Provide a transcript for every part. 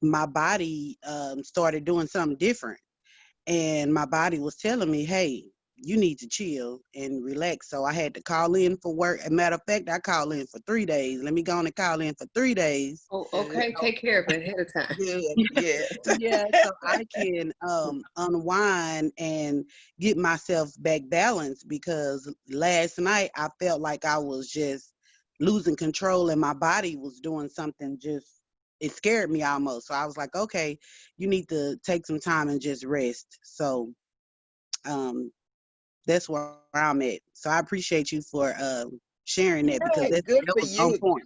my body started doing something different. And my body was telling me, hey, you need to chill and relax. So I had to call in for work. As a matter of fact, I called in for 3 days. Let me go on and call in for 3 days. Oh, Good. okay. Take care of it ahead of time. Good. Yes. Yeah, so I can unwind and get myself back balanced, because last night I felt like I was just losing control and my body was doing something, just it scared me almost. So I was like, okay, you need to take some time and just rest. So um that's where I'm at. So I appreciate you for sharing that, because Yay, good that for was on you. point.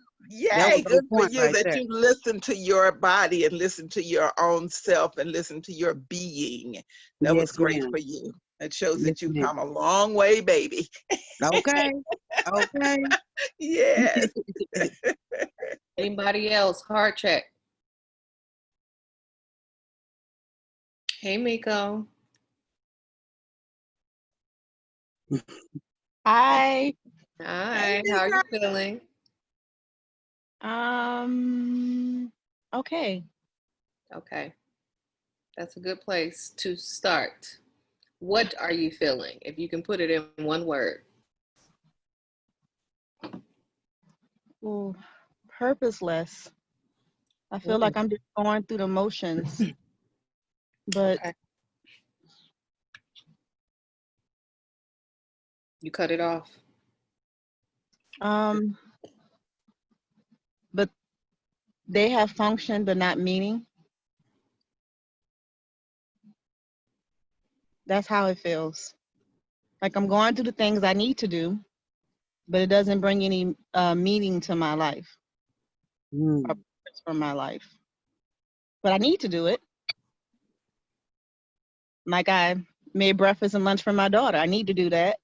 That was Yay, on good for point you right that there. you listen to your body and listen to your own self and listen to your being. That was Yes, great ma'am. for you. It shows Yes, that you've ma'am. come a long way, baby. Okay. Okay. Yes. Anybody else? Heart check. Hey, Miko. Hi. Hey, Hi. How are Mika. you feeling? Um, okay. Okay. That's a good place to start. What are you feeling? If you can put it in one word. Ooh, purposeless. I feel Mm, like I'm just going through the motions, but okay. You cut it off. um, but they have function but not meaning. That's how it feels. Like I'm going through the things I need to do, but it doesn't bring any meaning to my life or Mm. purpose for my life. But I need to do it. Like I made breakfast and lunch for my daughter. I need to do that,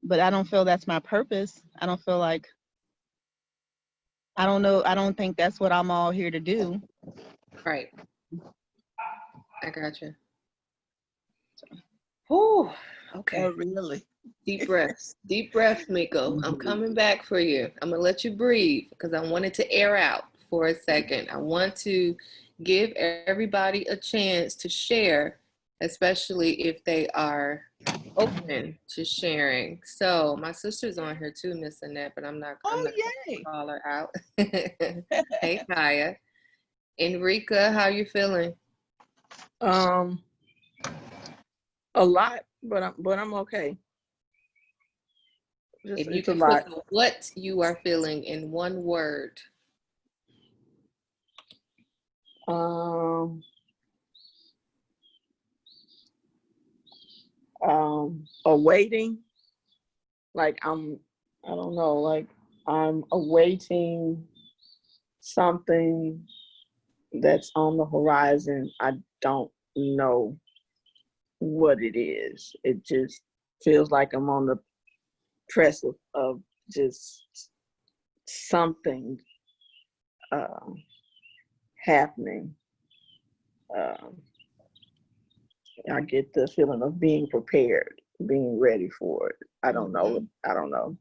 but I don't feel that's my purpose. I don't feel like I don't know. I don't think that's what I'm all here to do. Right. I got you. Whew. Oh, Okay. really? Deep breaths. Deep breath, Miko. I'm Mhm. coming back for you. I'm going to let you breathe because I wanted to air out for a second. I want to give everybody a chance to share, especially if they are open to sharing. So my sister's on here too, Miss Annette, but I'm Oh, not gonna yay. call her out. Hey Kaya. Enrica, how you feeling? Um, a lot, but I'm okay. Just If you it's a can put lot. what you are feeling in one word. Um, awaiting. Like I don't know. Like I'm awaiting something that's on the horizon. I don't know what it is. It just feels like I'm on the precipice of just something uh, happening. Um, I get the feeling of being prepared, being ready for it. I don't know. Mhm. I don't know.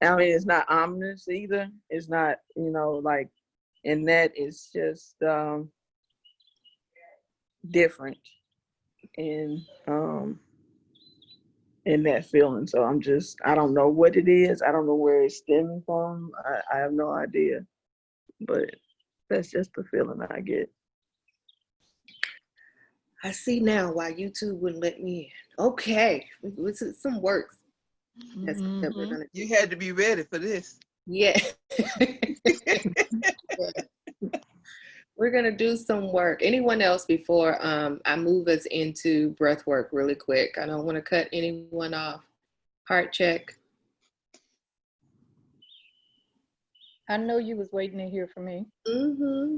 I mean, it's not ominous either. It's not, like, and that is just different in in that feeling. So I don't know what it is. I don't know where it's stemming from. I have no idea. But that's just the feeling I get. I see now why YouTube wouldn't let me in. Okay, this is some work that we're Mm-hmm. gonna do. You had to be ready for this. Yeah, we're gonna do some work. Anyone else before I move us into breath work really quick? I don't want to cut anyone off. Heart check. I know you was waiting to hear from me. Mm-hmm.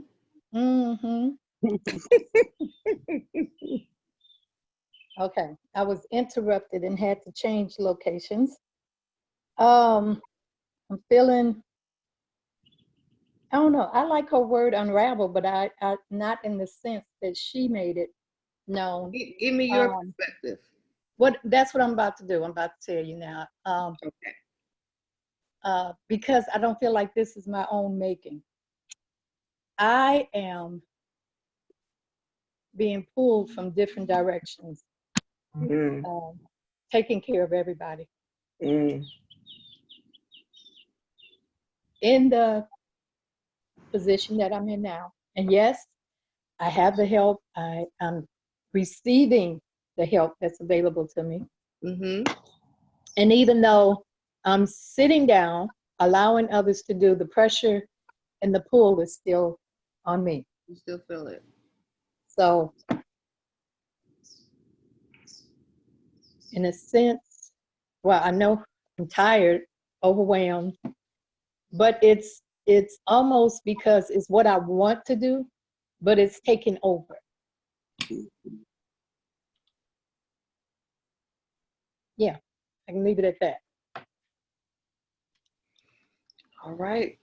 Mm-hmm. Okay. I was interrupted and had to change locations. I'm feeling, I don't know, I like her word unravel, but I not in the sense that she made it known. Give me your Um, perspective. that's what I'm about to do. I'm about to tell you now. Okay. Because I don't feel like this is my own making. I am being pulled from different directions, taking care of everybody. Mm. In the position that I'm in now. And yes, I have the help. I'm receiving the help that's available to me. Mm-hmm. And even though I'm sitting down, allowing others to do, the pressure and the pull is still on me. You still feel it. So, in a sense, well, I know I'm tired, overwhelmed, but it's almost because it's what I want to do, but it's taking over. Yeah, I can leave it at that. All right.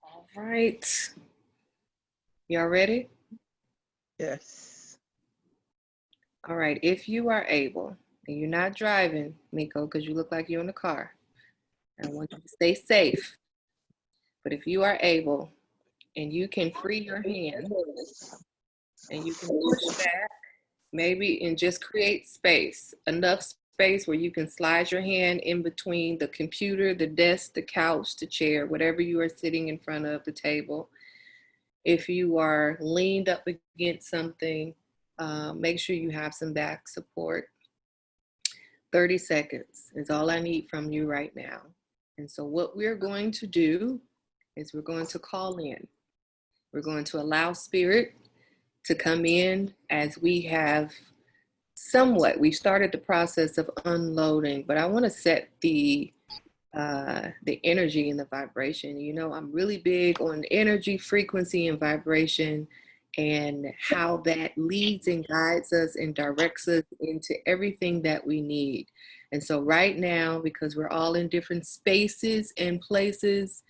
All right. Y'all ready? Yes. All right. If you are able, and you're not driving, Miko, because you look like you're in the car, I want you to stay safe. But if you are able, and you can free your hand, and you can push back, maybe, and just create space, enough space where you can slide your hand in between the computer, the desk, the couch, the chair, whatever you are sitting in front of, the table. If you are leaned up against something, make sure you have some back support. 30 seconds is all I need from you right now. And so what we're going to do is we're going to call in. We're going to allow spirit to come in as we have we started the process of unloading, but I want to set the energy and the vibration. You know, I'm really big on energy, frequency, and vibration, and how that leads and guides us and directs us into everything that we need. And so right now, because we're all in different spaces and places,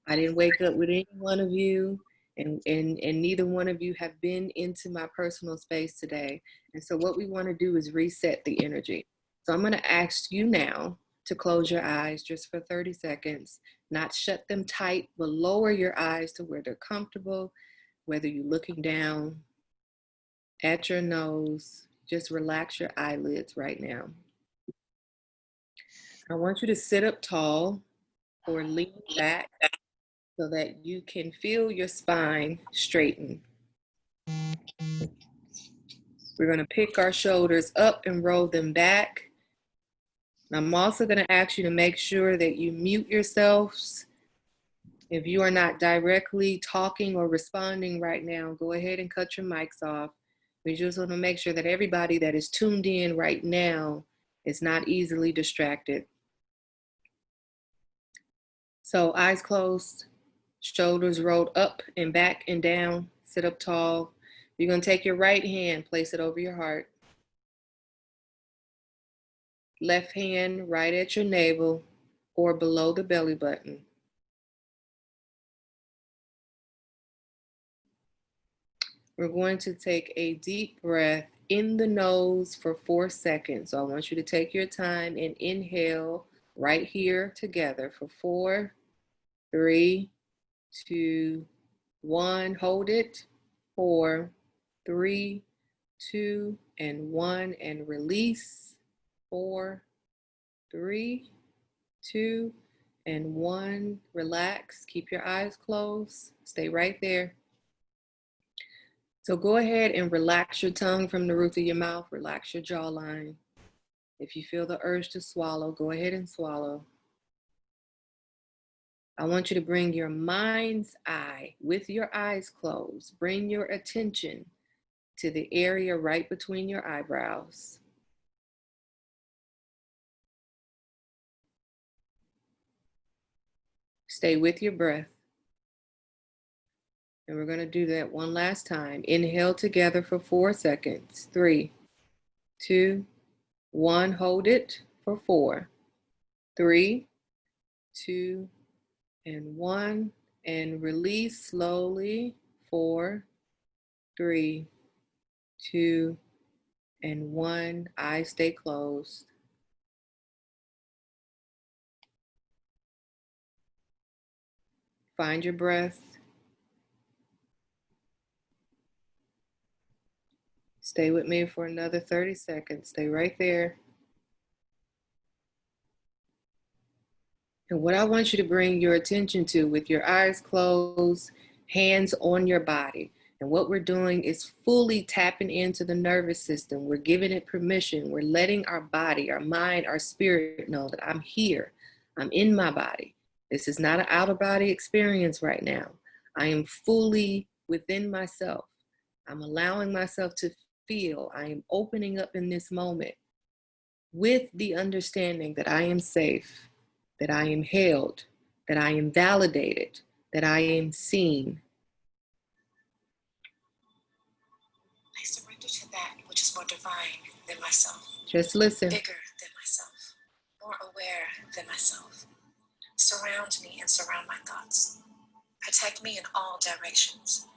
I didn't wake up with any one of you, and neither one of you have been into my personal space today. And so what we want to do is reset the energy. So I'm going to ask you now to close your eyes just for 30 seconds, not shut them tight, but lower your eyes to where they're comfortable, whether you're looking down at your nose, just relax your eyelids right now. I want you to sit up tall or lean back so that you can feel your spine straighten. We're going to pick our shoulders up and roll them back. I'm also going to ask you to make sure that you mute yourselves. If you are not directly talking or responding right now, go ahead and cut your mics off. We just want to make sure that everybody that is tuned in right now is not easily distracted. So eyes closed, shoulders rolled up and back and down, sit up tall. You're going to take your right hand, place it over your heart. Left hand right at your navel or below the belly button. We're going to take a deep breath in the nose for 4 seconds. So I want you to take your time and inhale right here together for 4, 3, 2, 1. Hold it. 4, 3, 2, and 1. And release. 4, 3, 2, and 1. Relax. Keep your eyes closed. Stay right there. So go ahead and relax your tongue from the roof of your mouth. Relax your jawline. If you feel the urge to swallow, go ahead and swallow. I want you to bring your mind's eye, with your eyes closed, bring your attention to the area right between your eyebrows. Stay with your breath. And we're going to do that one last time. Inhale together for 4 seconds. 3, 2, 1. Hold it for 4, 3, 2, and 1. And release slowly. 4, 3, 2, and 1. Eyes stay closed. Find your breath. Stay with me for another 30 seconds. Stay right there. And what I want you to bring your attention to, with your eyes closed, hands on your body. And what we're doing is fully tapping into the nervous system. We're giving it permission. We're letting our body, our mind, our spirit know that I'm here. I'm in my body. This is not an out-of-body experience right now. I am fully within myself. I'm allowing myself to feel. I am opening up in this moment with the understanding that I am safe, that I am held, that I am validated, that I am seen. I surrender to that which is more divine than myself. Just listen. Bigger than myself. More aware than myself. Surround me and surround my thoughts. Protect me in all directions.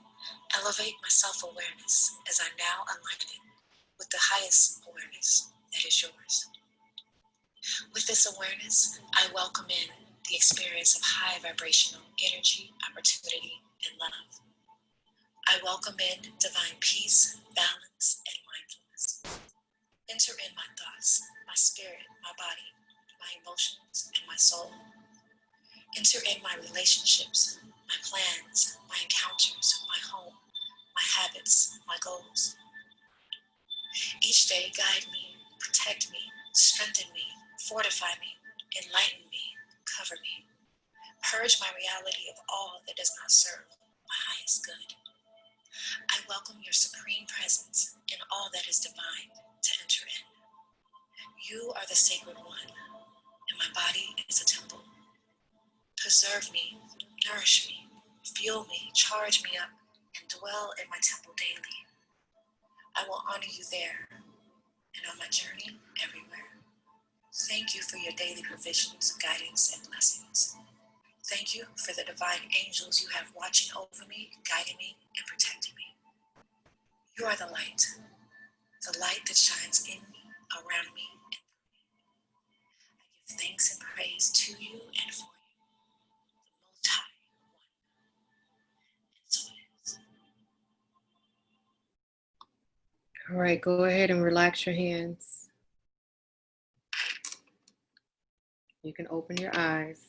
Elevate my self-awareness as I now align it with the highest awareness that is yours. With this awareness, I welcome in the experience of high vibrational energy, opportunity, and love. I welcome in divine peace, balance, and mindfulness. Enter in my thoughts, my spirit, my body, my emotions, and my soul. Enter in my relationships, my plans, my encounters, my home, my habits, my goals. Each day, guide me, protect me, strengthen me, fortify me, enlighten me, cover me. Purge my reality of all that does not serve my highest good. I welcome your supreme presence in all that is divine to enter in. You are the sacred one, and my body is a temple. Preserve me, nourish me, fuel me, charge me up, and dwell in my temple daily. I will honor you there and on my journey everywhere. Thank you for your daily provisions, guidance, and blessings. Thank you for the divine angels you have watching over me, guiding me, and protecting me. You are the light that shines in me, around me, and through me. I give thanks and praise to you and for you, the Most High One. And so it is. All right, go ahead and relax your hands. You can open your eyes.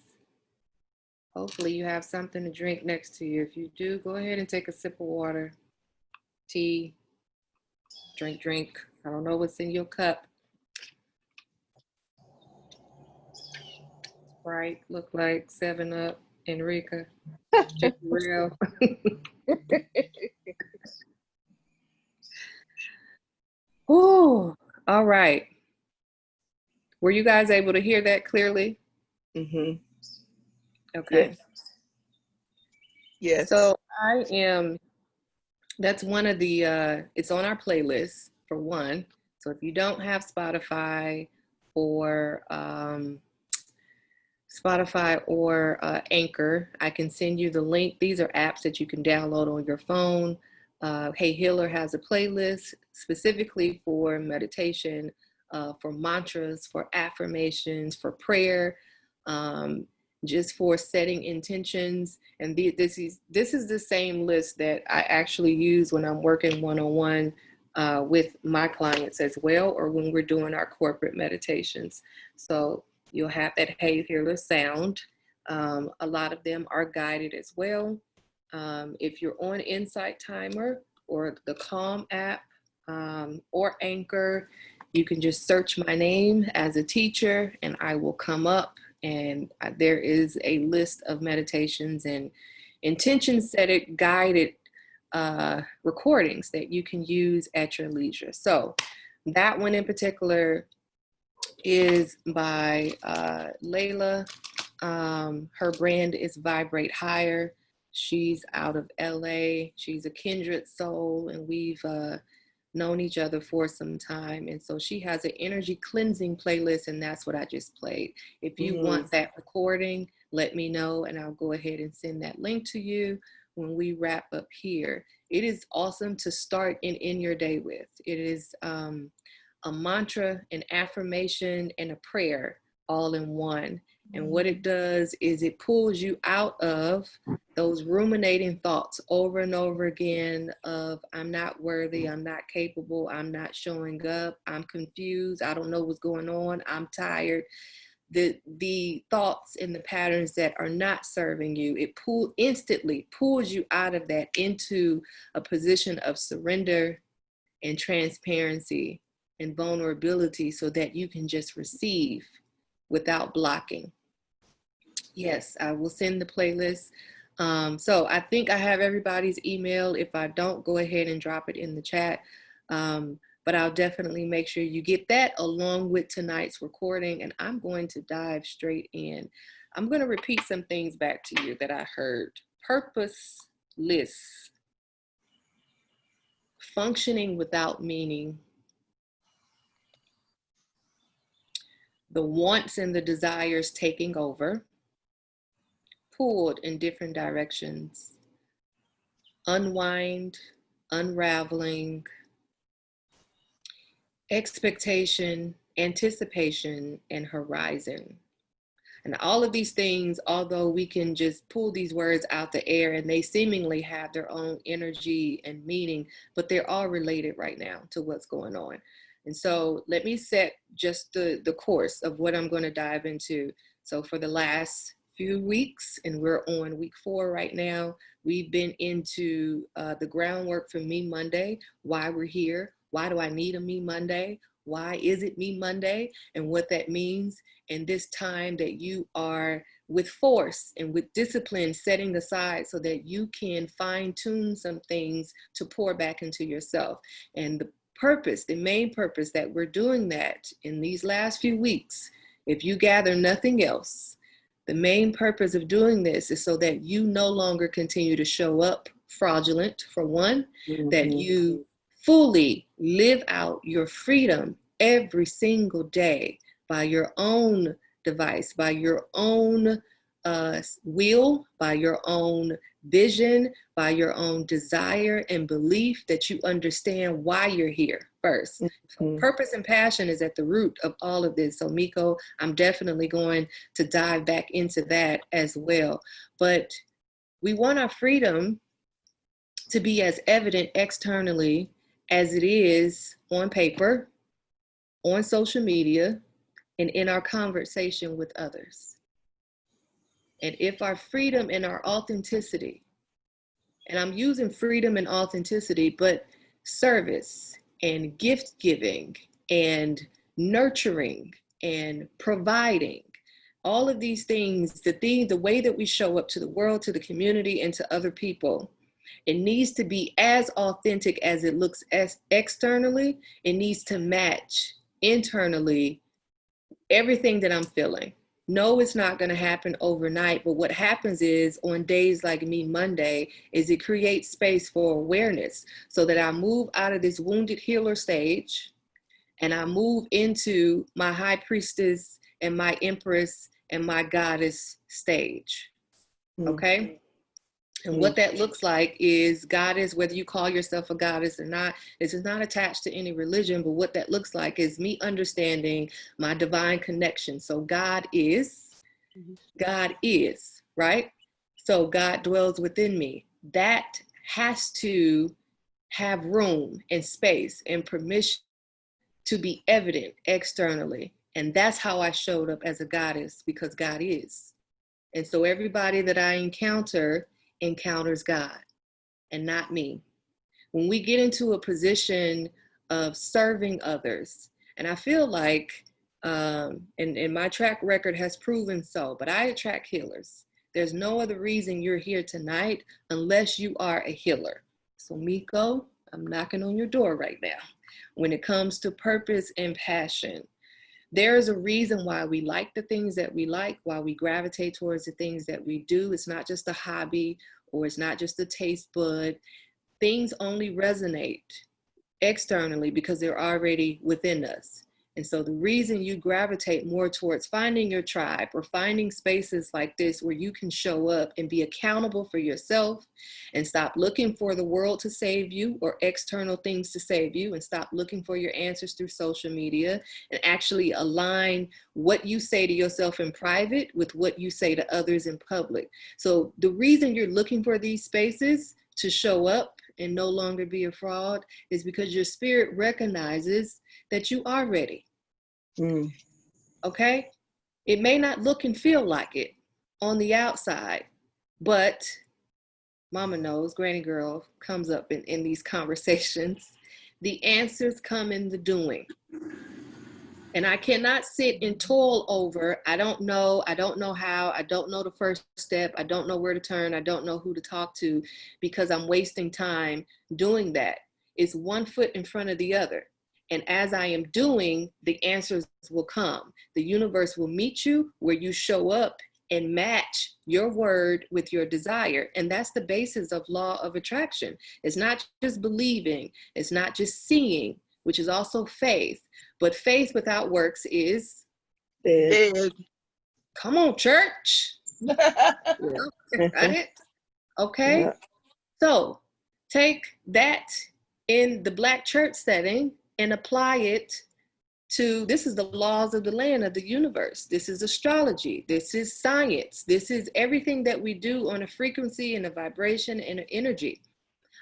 Hopefully you have something to drink next to you. If you do, go ahead and take a sip of water, tea, drink. I don't know what's in your cup. Sprite, look like 7-Up, Enrica, just real. Ooh, all right. Were you guys able to hear that clearly? Mm-hmm. Okay. Yes. Yes. So that's one of the, it's on our playlist for one. So if you don't have Spotify or Anchor, I can send you the link. These are apps that you can download on your phone. HeyyHealer has a playlist specifically for meditation, for mantras, for affirmations, for prayer, just for setting intentions. And this is the same list that I actually use when I'm working one-on-one with my clients as well, or when we're doing our corporate meditations. So you'll have that HeyyHealer sound. A lot of them are guided as well. If you're on Insight Timer or the Calm app or Anchor, you can just search my name as a teacher and I will come up, and there is a list of meditations and intention setted guided recordings that you can use at your leisure. So that one in particular is by Layla. Her brand is Vibrate Higher. She's out of LA. She's a kindred soul, and we've known each other for some time. And so she has an energy cleansing playlist, and that's what I just played. If you want that recording, let me know, and I'll go ahead and send that link to you when we wrap up here. It is awesome to start and end your day with. It is a mantra, an affirmation, and a prayer all in one. And what it does is it pulls you out of those ruminating thoughts over and over again of, I'm not worthy, I'm not capable, I'm not showing up, I'm confused, I don't know what's going on, I'm tired. The thoughts and the patterns that are not serving you, it instantly pulls you out of that into a position of surrender and transparency and vulnerability so that you can just receive without blocking. Yes, I will send the playlist. So I think I have everybody's email. If I don't, go ahead and drop it in the chat. But I'll definitely make sure you get that along with tonight's recording. And I'm going to dive straight in. I'm going to repeat some things back to you that I heard. Purposeless, functioning without meaning, the wants and the desires taking over, pulled in different directions, unwind, unraveling, expectation, anticipation, and horizon. And all of these things, although we can just pull these words out the air and they seemingly have their own energy and meaning, but they're all related right now to what's going on. And so let me set just the course of what I'm going to dive into. So for the last few weeks, and we're on week 4 right now, we've been into the groundwork for Me.Monday, why we're here, why do I need a Me.Monday, why is it Me.Monday, and what that means, and this time that you are with force and with discipline setting aside so that you can fine-tune some things to pour back into yourself. And the purpose, the main purpose that we're doing that in these last few weeks, if you gather nothing else, the main purpose of doing this is so that you no longer continue to show up fraudulent, for one, that you fully live out your freedom every single day by your own device, by your own will, by your own vision, by your own desire and belief, that you understand why you're here first. So purpose and passion is at the root of all of this. So Miko, I'm definitely going to dive back into that as well. But we want our freedom to be as evident externally as it is on paper, on social media, and in our conversation with others. And if our freedom and our authenticity, and I'm using freedom and authenticity, but service and gift giving and nurturing and providing, all of these things, the way that we show up to the world, to the community, and to other people, it needs to be as authentic as it looks as externally. It needs to match internally everything that I'm feeling. No, it's not going to happen overnight, but what happens is on days like Me.Monday is it creates space for awareness so that I move out of this wounded healer stage and I move into my high priestess and my empress and my goddess stage. Okay? And what that looks like is goddess, whether you call yourself a goddess or not, this is not attached to any religion, but what that looks like is me understanding my divine connection. So God is, right? So God dwells within me. That has to have room and space and permission to be evident externally. And that's how I showed up as a goddess, because God is. And so everybody that I encounters God and not me. When we get into a position of serving others, and I feel like, and my track record has proven so, but I attract healers. There's no other reason you're here tonight unless you are a healer. So Miko, I'm knocking on your door right now. When it comes to purpose and passion, there is a reason why we like the things that we like, why we gravitate towards the things that we do. It's not just a hobby or it's not just a taste bud. Things only resonate externally because they're already within us. And so the reason you gravitate more towards finding your tribe or finding spaces like this where you can show up and be accountable for yourself and stop looking for the world to save you or external things to save you, and stop looking for your answers through social media, and actually align what you say to yourself in private with what you say to others in public. So the reason you're looking for these spaces to show up and no longer be a fraud is because your spirit recognizes that you are ready. Okay? It may not look and feel like it on the outside, but mama knows, granny girl comes up in these conversations. The answers come in the doing. And I cannot sit and toil over, I don't know how, I don't know the first step, I don't know where to turn, I don't know who to talk to, because I'm wasting time doing that. It's one foot in front of the other. And as I am doing, the answers will come. The universe will meet you where you show up and match your word with your desire. And that's the basis of law of attraction. It's not just believing, it's not just seeing, which is also faith. But faith without works is Dead. Come on, church. Right? Okay. Yeah. So take that in the Black church setting and apply it to, this is the laws of the land, of the universe. This is astrology. This is science. This is everything that we do on a frequency and a vibration and an energy.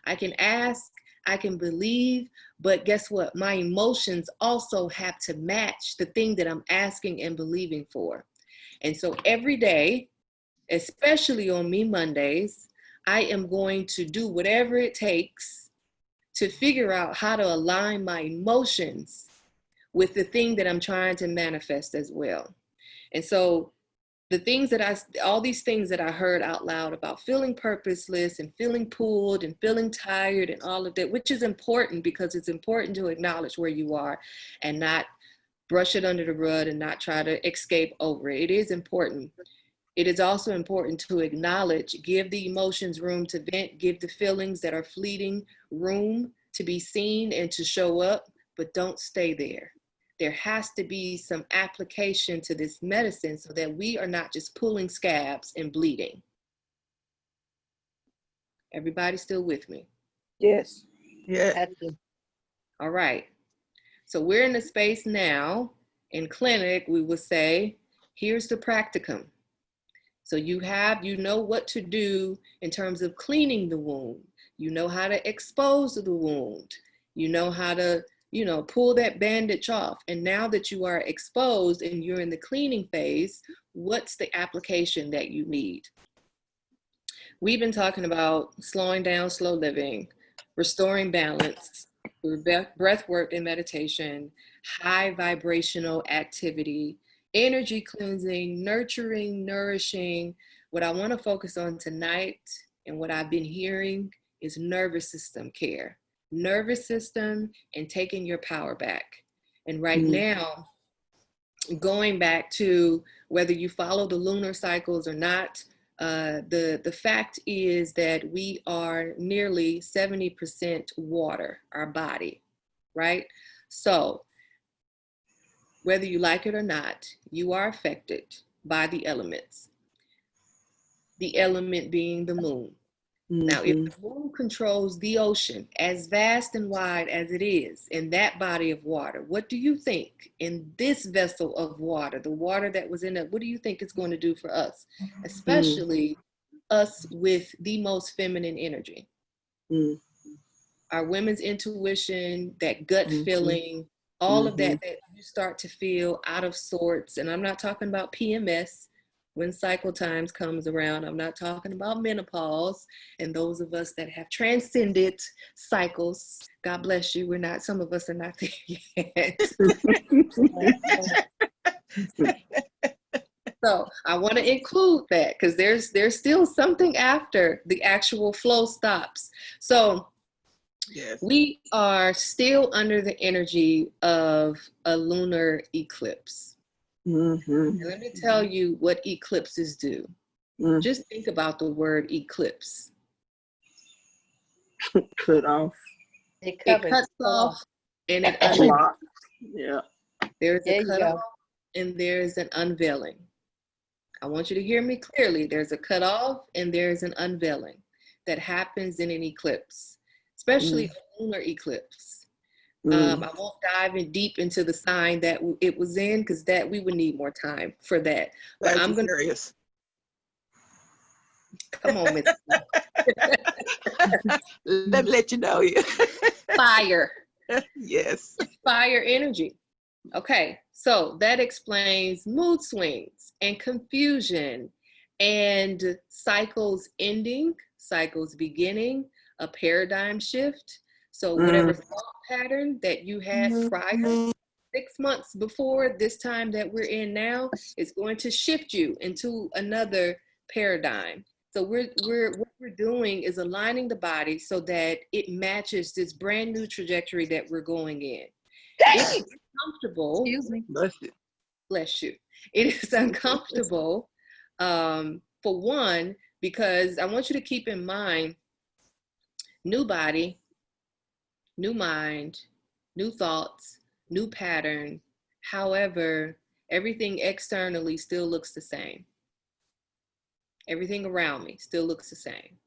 I can ask, I can believe, but guess what? My emotions also have to match the thing that I'm asking and believing for. And so every day, especially on Me.Mondays, I am going to do whatever it takes to figure out how to align my emotions with the thing that I'm trying to manifest as well. And so the things that all these things that I heard out loud about feeling purposeless and feeling pulled and feeling tired and all of that, which is important, because it's important to acknowledge where you are and not brush it under the rug and not try to escape over it. It is important. It is also important to acknowledge, give the emotions room to vent, give the feelings that are fleeting room to be seen and to show up, but don't stay there. There has to be some application to this medicine so that we are not just pulling scabs and bleeding. Everybody still with me? Yes. Yeah. All right. So we're in a space now, in clinic, we would say, here's the practicum. So you know what to do in terms of cleaning the wound. You know how to expose the wound. You know how to, pull that bandage off. And now that you are exposed and you're in the cleaning phase, what's the application that you need? We've been talking about slowing down, slow living, restoring balance through breath work and meditation, high vibrational activity, energy cleansing, nurturing, nourishing. What I want to focus on tonight and what I've been hearing is nervous system care. Nervous system and taking your power back. And right now, going back to whether you follow the lunar cycles or not, the fact is that we are nearly 70% water, our body, right? So whether you like it or not, you are affected by the elements. The element being the moon. Now, if the moon controls the ocean, as vast and wide as it is, in that body of water, what do you think in this vessel of water, the water that was in it, what do you think it's going to do for us? Especially us with the most feminine energy. Our women's intuition, that gut feeling, all of that you start to feel out of sorts. And I'm not talking about PMS when cycle times comes around. I'm not talking about menopause and those of us that have transcended cycles. God bless you. Some of us are not there yet. So I want to include that because there's still something after the actual flow stops. So yes, we are still under the energy of a lunar eclipse. And let me tell you what eclipses do. Just think about the word eclipse. Cut off. It cuts off and it unlocks. Yeah. There's There a you cutoff go. and there's an unveiling. I want you to hear me clearly. There's a cutoff and there's an unveiling that happens in an eclipse, especially a lunar eclipse. I won't dive in deep into the sign that it was in, because that we would need more time for that. But I'm going to, come on, Miss. Let me let you know. Fire. Yes. Fire energy. Okay, so that explains mood swings and confusion and cycles ending, cycles beginning, a paradigm shift. So whatever thought pattern that you had prior 6 months before this time that we're in now is going to shift you into another paradigm. So what we're doing is aligning the body so that it matches this brand new trajectory that we're going in. It's uncomfortable. Excuse me. Bless you. It is uncomfortable, for one, because I want you to keep in mind, new body, new mind, new thoughts, new pattern. However, everything externally still looks the same. Everything around me still looks the same.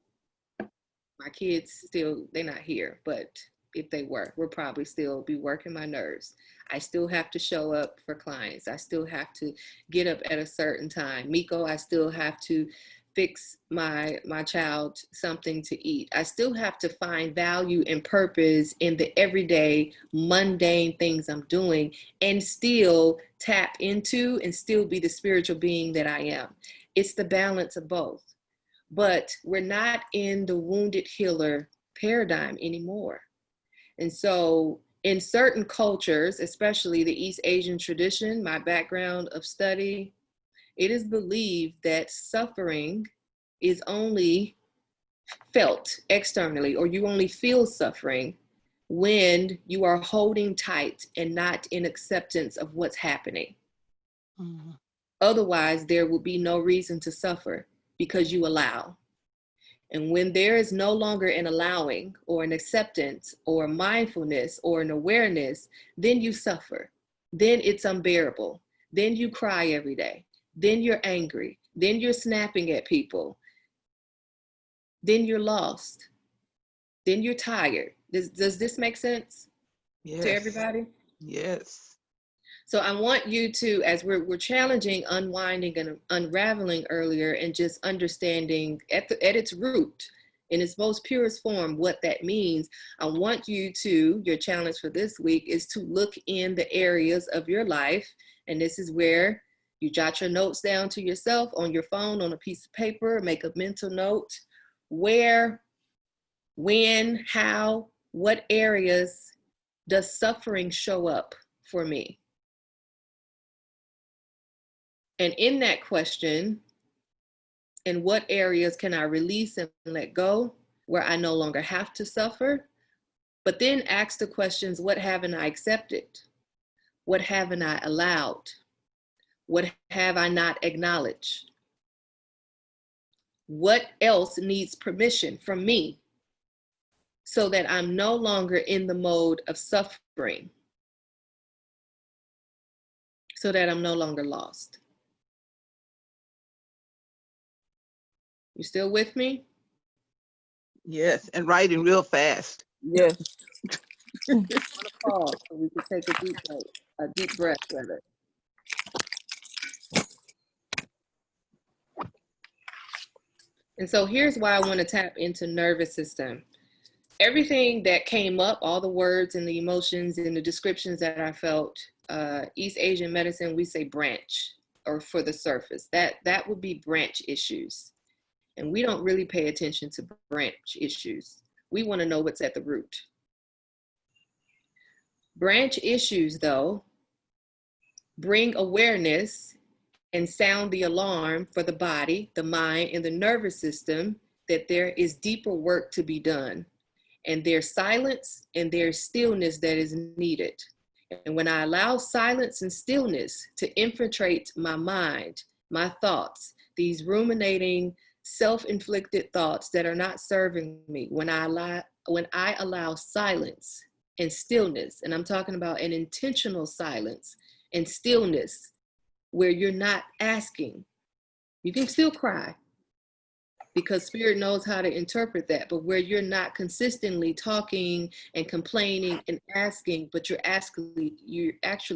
My kids still, they're not here, but if they were, we'll probably still be working my nerves. I still have to show up for clients. I still have to get up at a certain time. Miko, I still have to fix my child something to eat. I still have to find value and purpose in the everyday mundane things I'm doing and still tap into and still be the spiritual being that I am. It's the balance of both. But we're not in the wounded healer paradigm anymore. And so in certain cultures, especially the East Asian tradition, my background of study, it is believed that suffering is only felt externally, or you only feel suffering when you are holding tight and not in acceptance of what's happening. Otherwise, there will be no reason to suffer because you allow. And when there is no longer an allowing or an acceptance or mindfulness or an awareness, then you suffer. Then it's unbearable. Then you cry every day. Then you're angry. Then you're snapping at people. Then you're lost. Then you're tired. Does this make sense to everybody? Yes. So I want you to, as we're challenging, unwinding and unraveling earlier, and just understanding at its root, in its most purest form, what that means. I want you to, your challenge for this week is to look in the areas of your life. And this is where you jot your notes down to yourself on your phone, on a piece of paper, make a mental note. Where, when, how, what areas does suffering show up for me? And in that question, in what areas can I release and let go where I no longer have to suffer? But then ask the questions, what haven't I accepted? What haven't I allowed? What have I not acknowledged? What else needs permission from me so that I'm no longer in the mode of suffering, so that I'm no longer lost? You still with me? Yes, and writing real fast. Yes. I'm gonna pause so we can take a deep breath with it. And so here's why I want to tap into nervous system. Everything that came up, all the words and the emotions and the descriptions that I felt, East Asian medicine, we say branch, or for the surface. That would be branch issues. And we don't really pay attention to branch issues. We want to know what's at the root. Branch issues, though, bring awareness and sound the alarm for the body, the mind, and the nervous system that there is deeper work to be done. And there's silence and there's stillness that is needed. And when I allow silence and stillness to infiltrate my mind, my thoughts, these ruminating, self-inflicted thoughts that are not serving me, when I allow silence and stillness, and I'm talking about an intentional silence and stillness, where you're not asking. You can still cry because spirit knows how to interpret that, but where you're not consistently talking and complaining and asking, but you're actually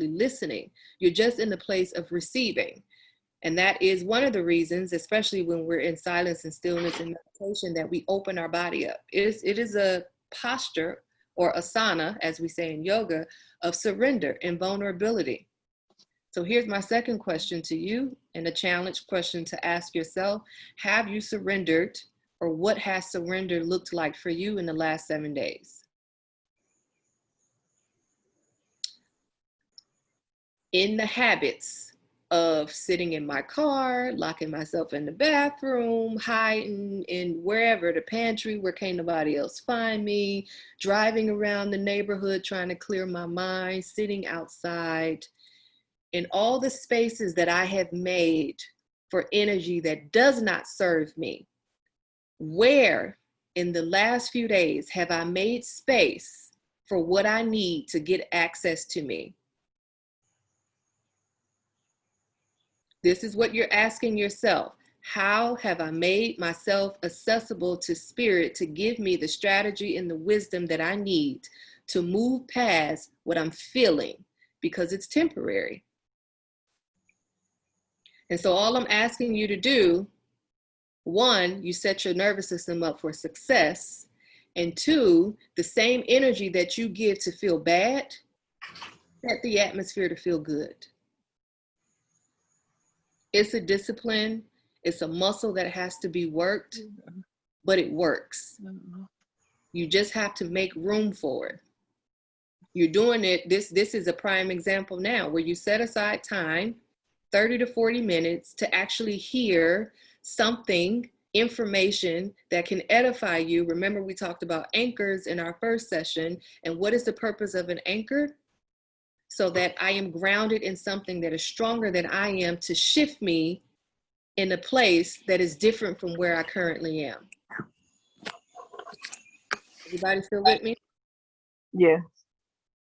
listening. You're just in the place of receiving. And that is one of the reasons, especially when we're in silence and stillness and meditation, that we open our body up. It is a posture, or asana, as we say in yoga, of surrender and vulnerability. So here's my second question to you, and a challenge question to ask yourself. Have you surrendered, or what has surrender looked like for you in the last 7 days? In the habits of sitting in my car, locking myself in the bathroom, hiding in wherever, the pantry where can't nobody else find me, driving around the neighborhood trying to clear my mind, sitting outside, in all the spaces that I have made for energy that does not serve me. Where in the last few days have I made space for what I need to get access to me? This is what you're asking yourself. How have I made myself accessible to spirit to give me the strategy and the wisdom that I need to move past what I'm feeling, because it's temporary? And so all I'm asking you to do, one, you set your nervous system up for success. And two, the same energy that you give to feel bad, set the atmosphere to feel good. It's a discipline. It's a muscle that has to be worked, but it works. You just have to make room for it. You're doing it. This is a prime example now where you set aside time, 30 to 40 minutes, to actually hear something, information that can edify you. Remember, we talked about anchors in our first session. And what is the purpose of an anchor? So that I am grounded in something that is stronger than I am, to shift me in a place that is different from where I currently am. Everybody still with me? Yeah.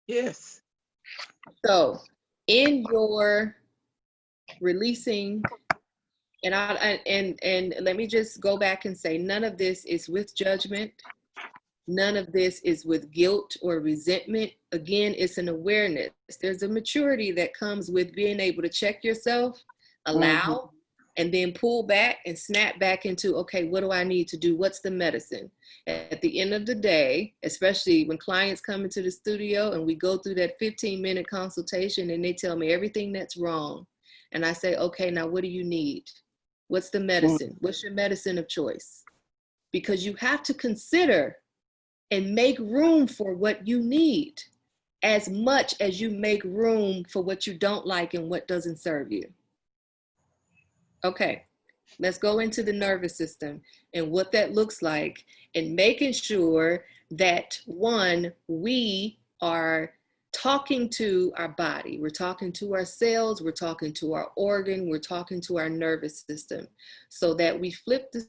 Yes. So in your releasing, and let me just go back and say, none of this is with judgment. None of this is with guilt or resentment. Again, it's an awareness. There's a maturity that comes with being able to check yourself, allow, and then pull back and snap back into, okay, what do I need to do? What's the medicine? At the end of the day, especially when clients come into the studio and we go through that 15-minute consultation and they tell me everything that's wrong. And I say, okay, now what do you need? What's the medicine? What's your medicine of choice? Because you have to consider and make room for what you need, as much as you make room for what you don't like and what doesn't serve you. Okay, let's go into the nervous system and what that looks like, and making sure that, one, we are talking to our body, we're talking to our cells, we're talking to our organ, we're talking to our nervous system, so that we flip the,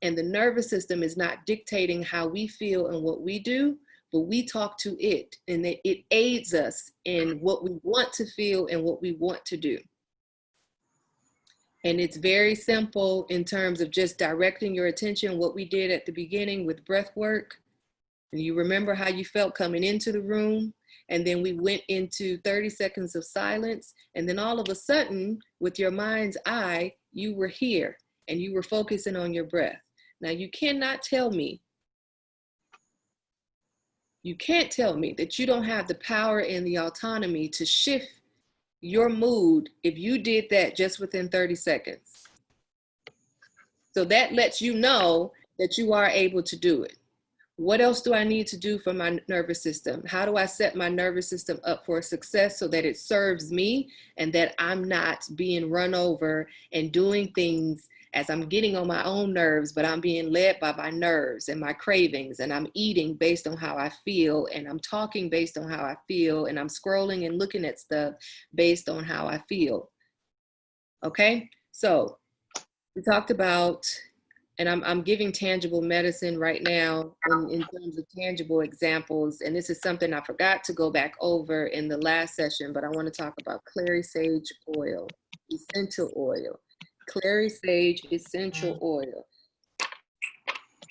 and the nervous system is not dictating how we feel and what we do, but we talk to it, and it aids us in what we want to feel and what we want to do. And it's very simple in terms of just directing your attention, what we did at the beginning with breath work. And you remember how you felt coming into the room, and then we went into 30 seconds of silence, and then all of a sudden, with your mind's eye, you were here and you were focusing on your breath. Now, you cannot tell me, you can't tell me that you don't have the power and the autonomy to shift your mood if you did that just within 30 seconds. So that lets you know that you are able to do it. What else do I need to do for my nervous system? How do I set my nervous system up for success so that it serves me and that I'm not being run over and doing things as I'm getting on my own nerves, but I'm being led by my nerves and my cravings, and I'm eating based on how I feel, and I'm talking based on how I feel, and I'm scrolling and looking at stuff based on how I feel. Okay, so we talked about and I'm giving tangible medicine right now in terms of tangible examples. And this is something I forgot to go back over in the last session, but I want to talk about clary sage oil, essential oil, clary sage essential oil.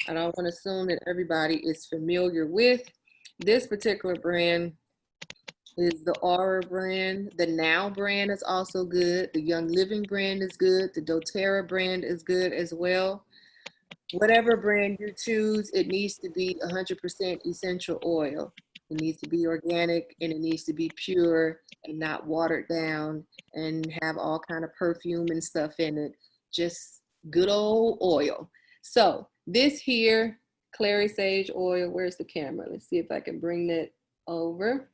I don't want to assume that everybody is familiar with this particular brand. Is the Aura brand. The Now brand is also good. The Young Living brand is good. The doTERRA brand is good as well. Whatever brand you choose, it needs to be 100% essential oil. It needs to be organic, and it needs to be pure and not watered down and have all kind of perfume and stuff in it. Just good old oil. So this here, clary sage oil, where's the camera? Let's see if I can bring that over.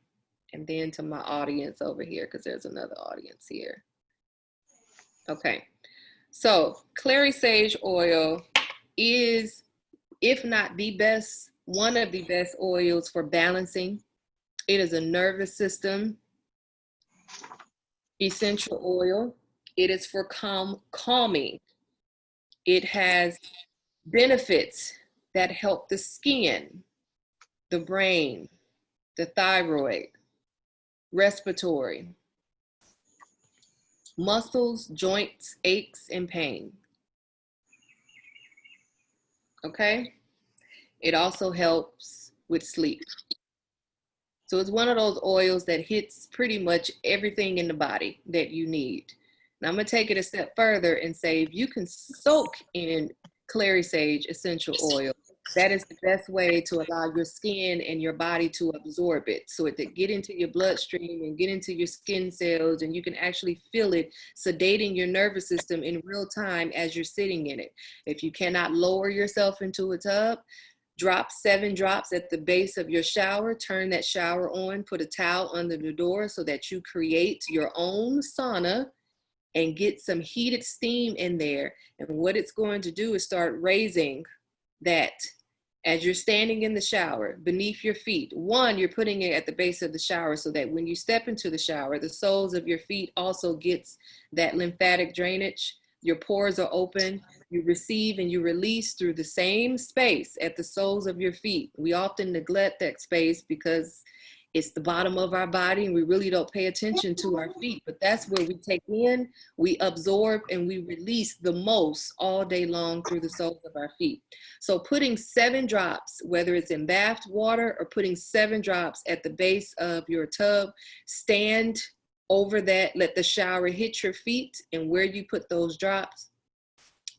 And then to my audience over here, because there's another audience here. Okay, so clary sage oil is, if not the best, one of the best oils for balancing. It is a nervous system essential oil. It is for calming. It has benefits that help the skin, the brain, the thyroid, respiratory, muscles, joints, aches, and pain. Okay? It also helps with sleep. So it's one of those oils that hits pretty much everything in the body that you need. Now I'm gonna take it a step further and say, if you can soak in clary sage essential oil, that is the best way to allow your skin and your body to absorb it, so it to get into your bloodstream and get into your skin cells, and you can actually feel it sedating your nervous system in real time as you're sitting in it. If you cannot lower yourself into a tub, drop 7 drops at the base of your shower, turn that shower on, put a towel under the door so that you create your own sauna and get some heated steam in there. And what it's going to do is start raising that as you're standing in the shower beneath your feet. One, you're putting it at the base of the shower so that when you step into the shower, the soles of your feet also gets that lymphatic drainage. Your pores are open. You receive and you release through the same space at the soles of your feet. We often neglect that space because it's the bottom of our body and we really don't pay attention to our feet, but that's where we take in, we absorb, and we release the most all day long through the soles of our feet. So putting 7 drops, whether it's in bath water or putting 7 drops at the base of your tub, stand over that, let the shower hit your feet and where you put those drops,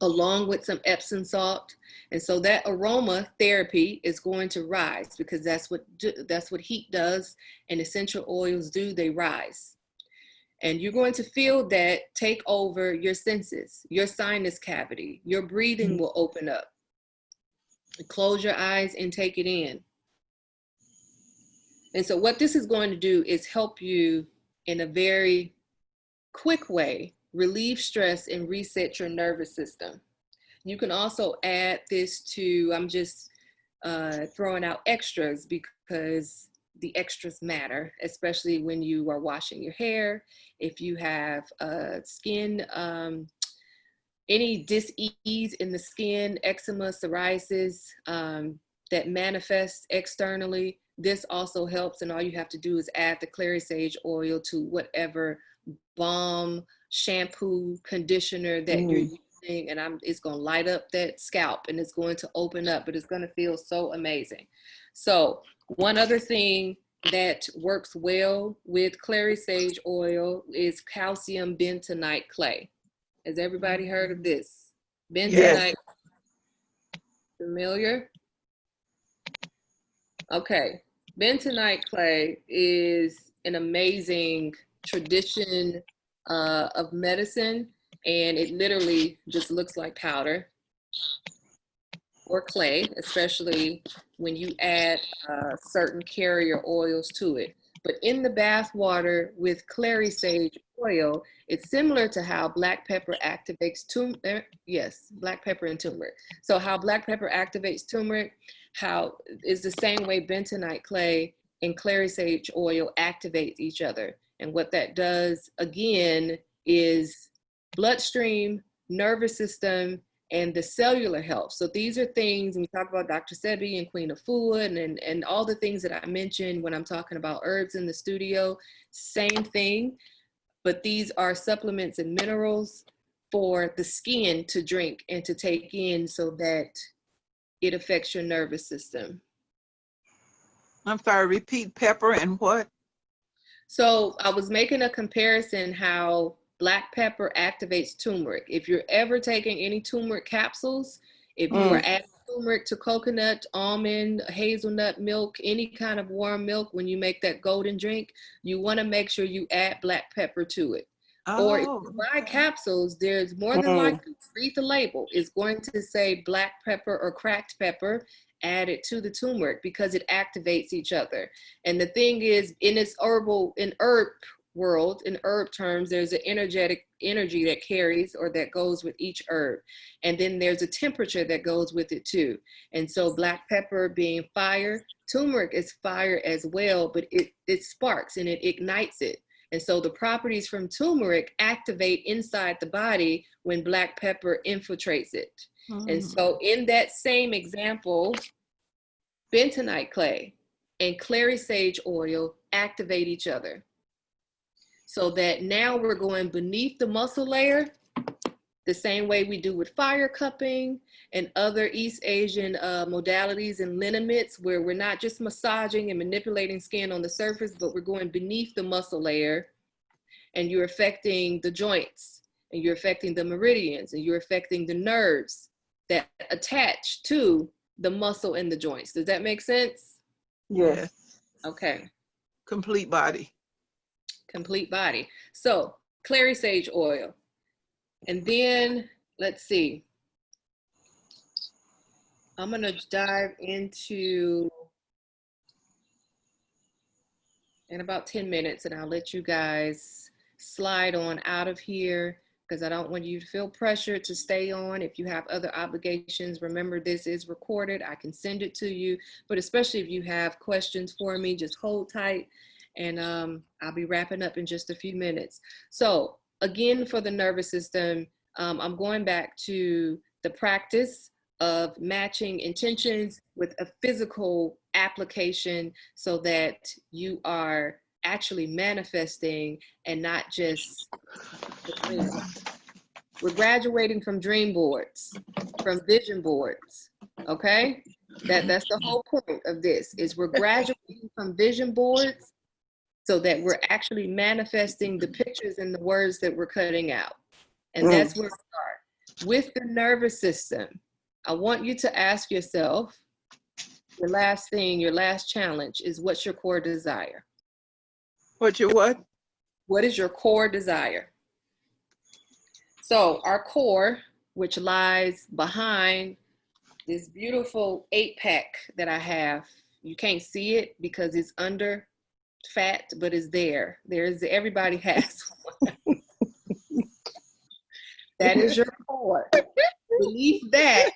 along with some Epsom salt. And so that aroma therapy is going to rise, because that's what heat does and essential oils do, they rise. And you're going to feel that take over your senses, your sinus cavity, your breathing will open up. Close your eyes and take it in. And so what this is going to do is help you in a very quick way relieve stress and reset your nervous system. You can also add this to, I'm just throwing out extras because the extras matter, especially when you are washing your hair. If you have skin, any dis-ease in the skin, eczema, psoriasis that manifests externally, this also helps. And all you have to do is add the clary sage oil to whatever balm, shampoo, conditioner that you're using, and it's going to light up that scalp and it's going to open up, but it's going to feel so amazing. So one other thing that works well with clary sage oil is calcium bentonite clay. Has everybody heard of this? Bentonite, Yes. Familiar? Okay, bentonite clay is an amazing tradition of medicine, and it literally just looks like powder or clay, especially when you add certain carrier oils to it. But in the bath water with clary sage oil, it's similar to how black pepper activates turmeric. Yes, black pepper and turmeric. So how black pepper activates turmeric, how is the same way bentonite clay and clary sage oil activate each other. And what that does, again, is bloodstream, nervous system, and the cellular health. So these are things, and we talk about Dr. Sebi and Queen of Food and all the things that I mentioned when I'm talking about herbs in the studio, same thing, but these are supplements and minerals for the skin to drink and to take in so that it affects your nervous system. I'm sorry, repeat pepper and what? So I was making a comparison how black pepper activates turmeric. If you're ever taking any turmeric capsules, if you are adding turmeric to coconut, almond, hazelnut milk, any kind of warm milk, when you make that golden drink, you want to make sure you add black pepper to it. Or if you buy capsules, there's more than likely, read the label, it's going to say black pepper or cracked pepper added to the turmeric because it activates each other. And the thing is, in herb world, in herb terms, there's an energetic energy that carries or that goes with each herb. And then there's a temperature that goes with it too. And so black pepper being fire, turmeric is fire as well, but it sparks and it ignites it. And so the properties from turmeric activate inside the body when black pepper infiltrates it. And so in that same example, bentonite clay and clary sage oil activate each other. So that now we're going beneath the muscle layer, the same way we do with fire cupping and other East Asian modalities and liniments, where we're not just massaging and manipulating skin on the surface, but we're going beneath the muscle layer, and you're affecting the joints, and you're affecting the meridians, and you're affecting the nerves that attach to the muscle and the joints. Does that make sense? Yes. Okay. Complete body. Complete body. So clary sage oil. And then let's see. I'm going to dive into in about 10 minutes, and I'll let you guys slide on out of here because I don't want you to feel pressured to stay on. If you have other obligations, remember this is recorded. I can send it to you, but especially if you have questions for me, just hold tight, and I'll be wrapping up in just a few minutes. So again, for the nervous system, I'm going back to the practice of matching intentions with a physical application so that you are actually manifesting and not just a dream. We're graduating from dream boards, from vision boards, okay? That's the whole point of this, is we're graduating from vision boards so that we're actually manifesting the pictures and the words that we're cutting out. And that's where we start. With the nervous system, I want you to ask yourself, your last thing, your last challenge is, what's your core desire? What's your what? What is your core desire? So our core, which lies behind this beautiful 8-pack that I have, you can't see it because it's under fat, but it's there. Everybody has one. That is your core. Beneath that.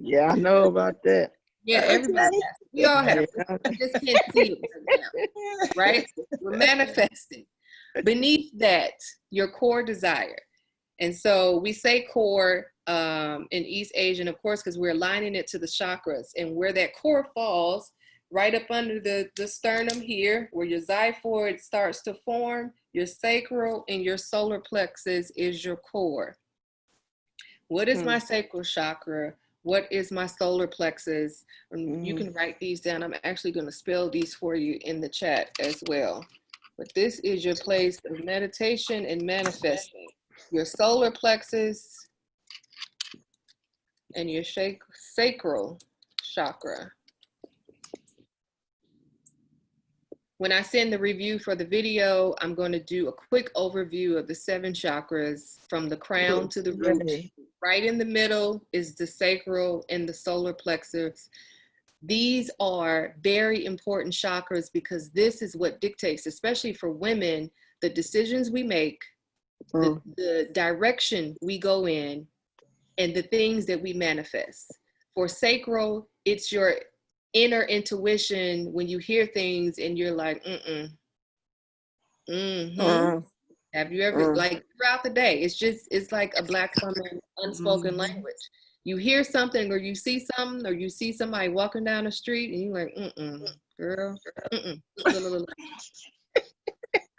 Yeah, I know about that. Yeah, everybody has it. We all have it. We just can't see it right now, right? We're manifesting. Beneath that, your core desire. And so we say core in East Asian, of course, because we're aligning it to the chakras. And where that core falls, right up under the sternum here, where your xiphoid starts to form, your sacral and your solar plexus is your core. What is my sacral chakra? What is my solar plexus? You can write these down. I'm actually going to spell these for you in the chat as well. But this is your place of meditation and manifesting. Your solar plexus and your sacral chakra. When I send the review for the video, I'm going to do a quick overview of the 7 chakras from the crown to the root. Right in the middle is the sacral and the solar plexus. These are very important chakras because this is what dictates, especially for women, the decisions we make, the direction we go in, and the things that we manifest. For sacral, it's your inner intuition when you hear things and you're like, and Have you ever, like throughout the day, it's like a Black woman unspoken language. You hear something or you see something or you see somebody walking down the street and you're like, girl,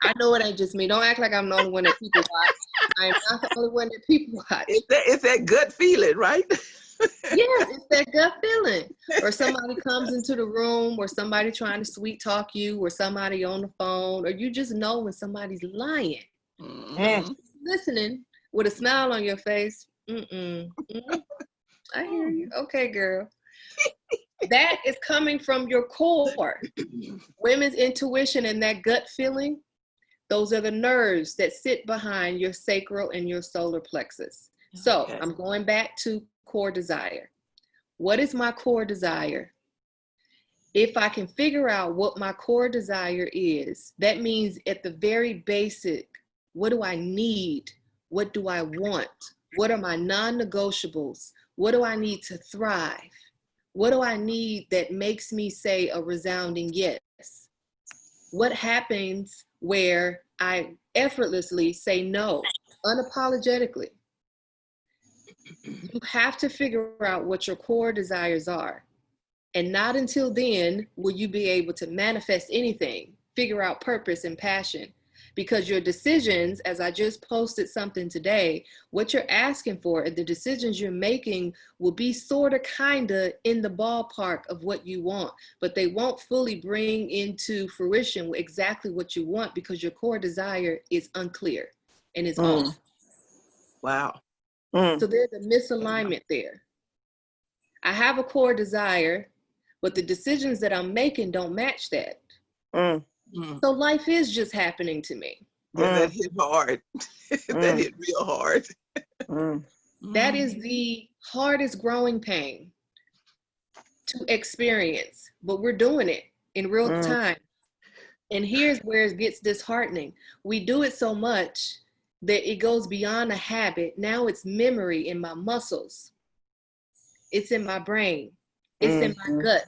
I know it ain't just me. Don't act like I'm the only one that people watch. I am not the only one that people watch. It's that gut feeling, right? Yes, it's that gut feeling. Or somebody comes into the room, or somebody trying to sweet talk you, or somebody on the phone, or you just know when somebody's lying. Listening with a smile on your face. I hear you. Okay, girl. That is coming from your core. Women's intuition and that gut feeling, those are the nerves that sit behind your sacral and your solar plexus. So I'm going back to core desire. What is my core desire? If I can figure out what my core desire is, that means at the very basic, what do I need? What do I want? What are my non-negotiables? What do I need to thrive? What do I need that makes me say a resounding yes? What happens where I effortlessly say no, unapologetically? You have to figure out what your core desires are. And not until then will you be able to manifest anything, figure out purpose and passion. Because your decisions, as I just posted something today, what you're asking for and the decisions you're making will be sort of kind of in the ballpark of what you want, but they won't fully bring into fruition exactly what you want because your core desire is unclear and is off. Wow. So there's a misalignment there. I have a core desire, but the decisions that I'm making don't match that. So life is just happening to me. Yeah, that hit hard. That hit real hard. That is the hardest growing pain to experience, but we're doing it in real time. And here's where it gets disheartening. We do it so much that it goes beyond a habit. Now it's memory in my muscles. It's in my brain. It's in my gut.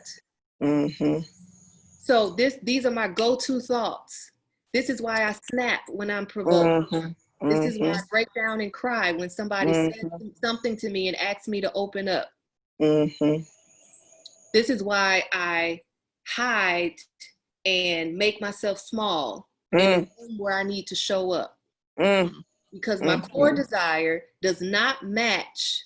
So these are my go-to thoughts. This is why I snap when I'm provoked. This is why I break down and cry when somebody says something to me and asks me to open up. This is why I hide and make myself small in a room where I need to show up. Because my core desire does not match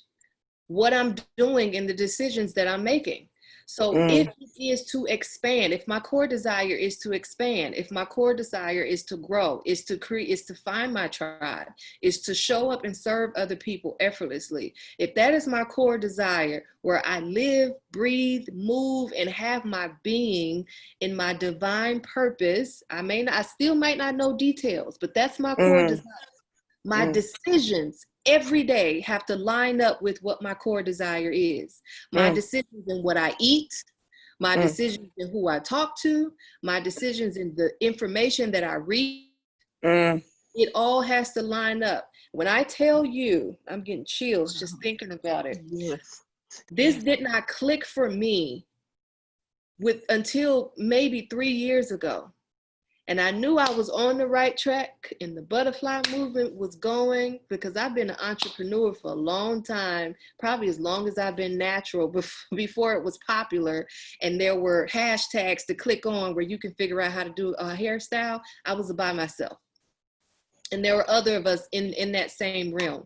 what I'm doing in the decisions that I'm making. So if it is to expand, if my core desire is to expand, if my core desire is to grow, is to create, is to find my tribe, is to show up and serve other people effortlessly. If that is my core desire, where I live, breathe, move, and have my being in my divine purpose, I still might not know details, but that's my core desire. My decisions every day have to line up with what my core desire is. My decisions in what I eat, my decisions in who I talk to, my decisions in the information that I read, it all has to line up. When I tell you, I'm getting chills just thinking about it. Yes. This did not click for me until maybe 3 years ago. And I knew I was on the right track and the butterfly movement was going, because I've been an entrepreneur for a long time, probably as long as I've been natural, before it was popular. And there were hashtags to click on where you can figure out how to do a hairstyle. I was by myself. And there were other of us in that same realm.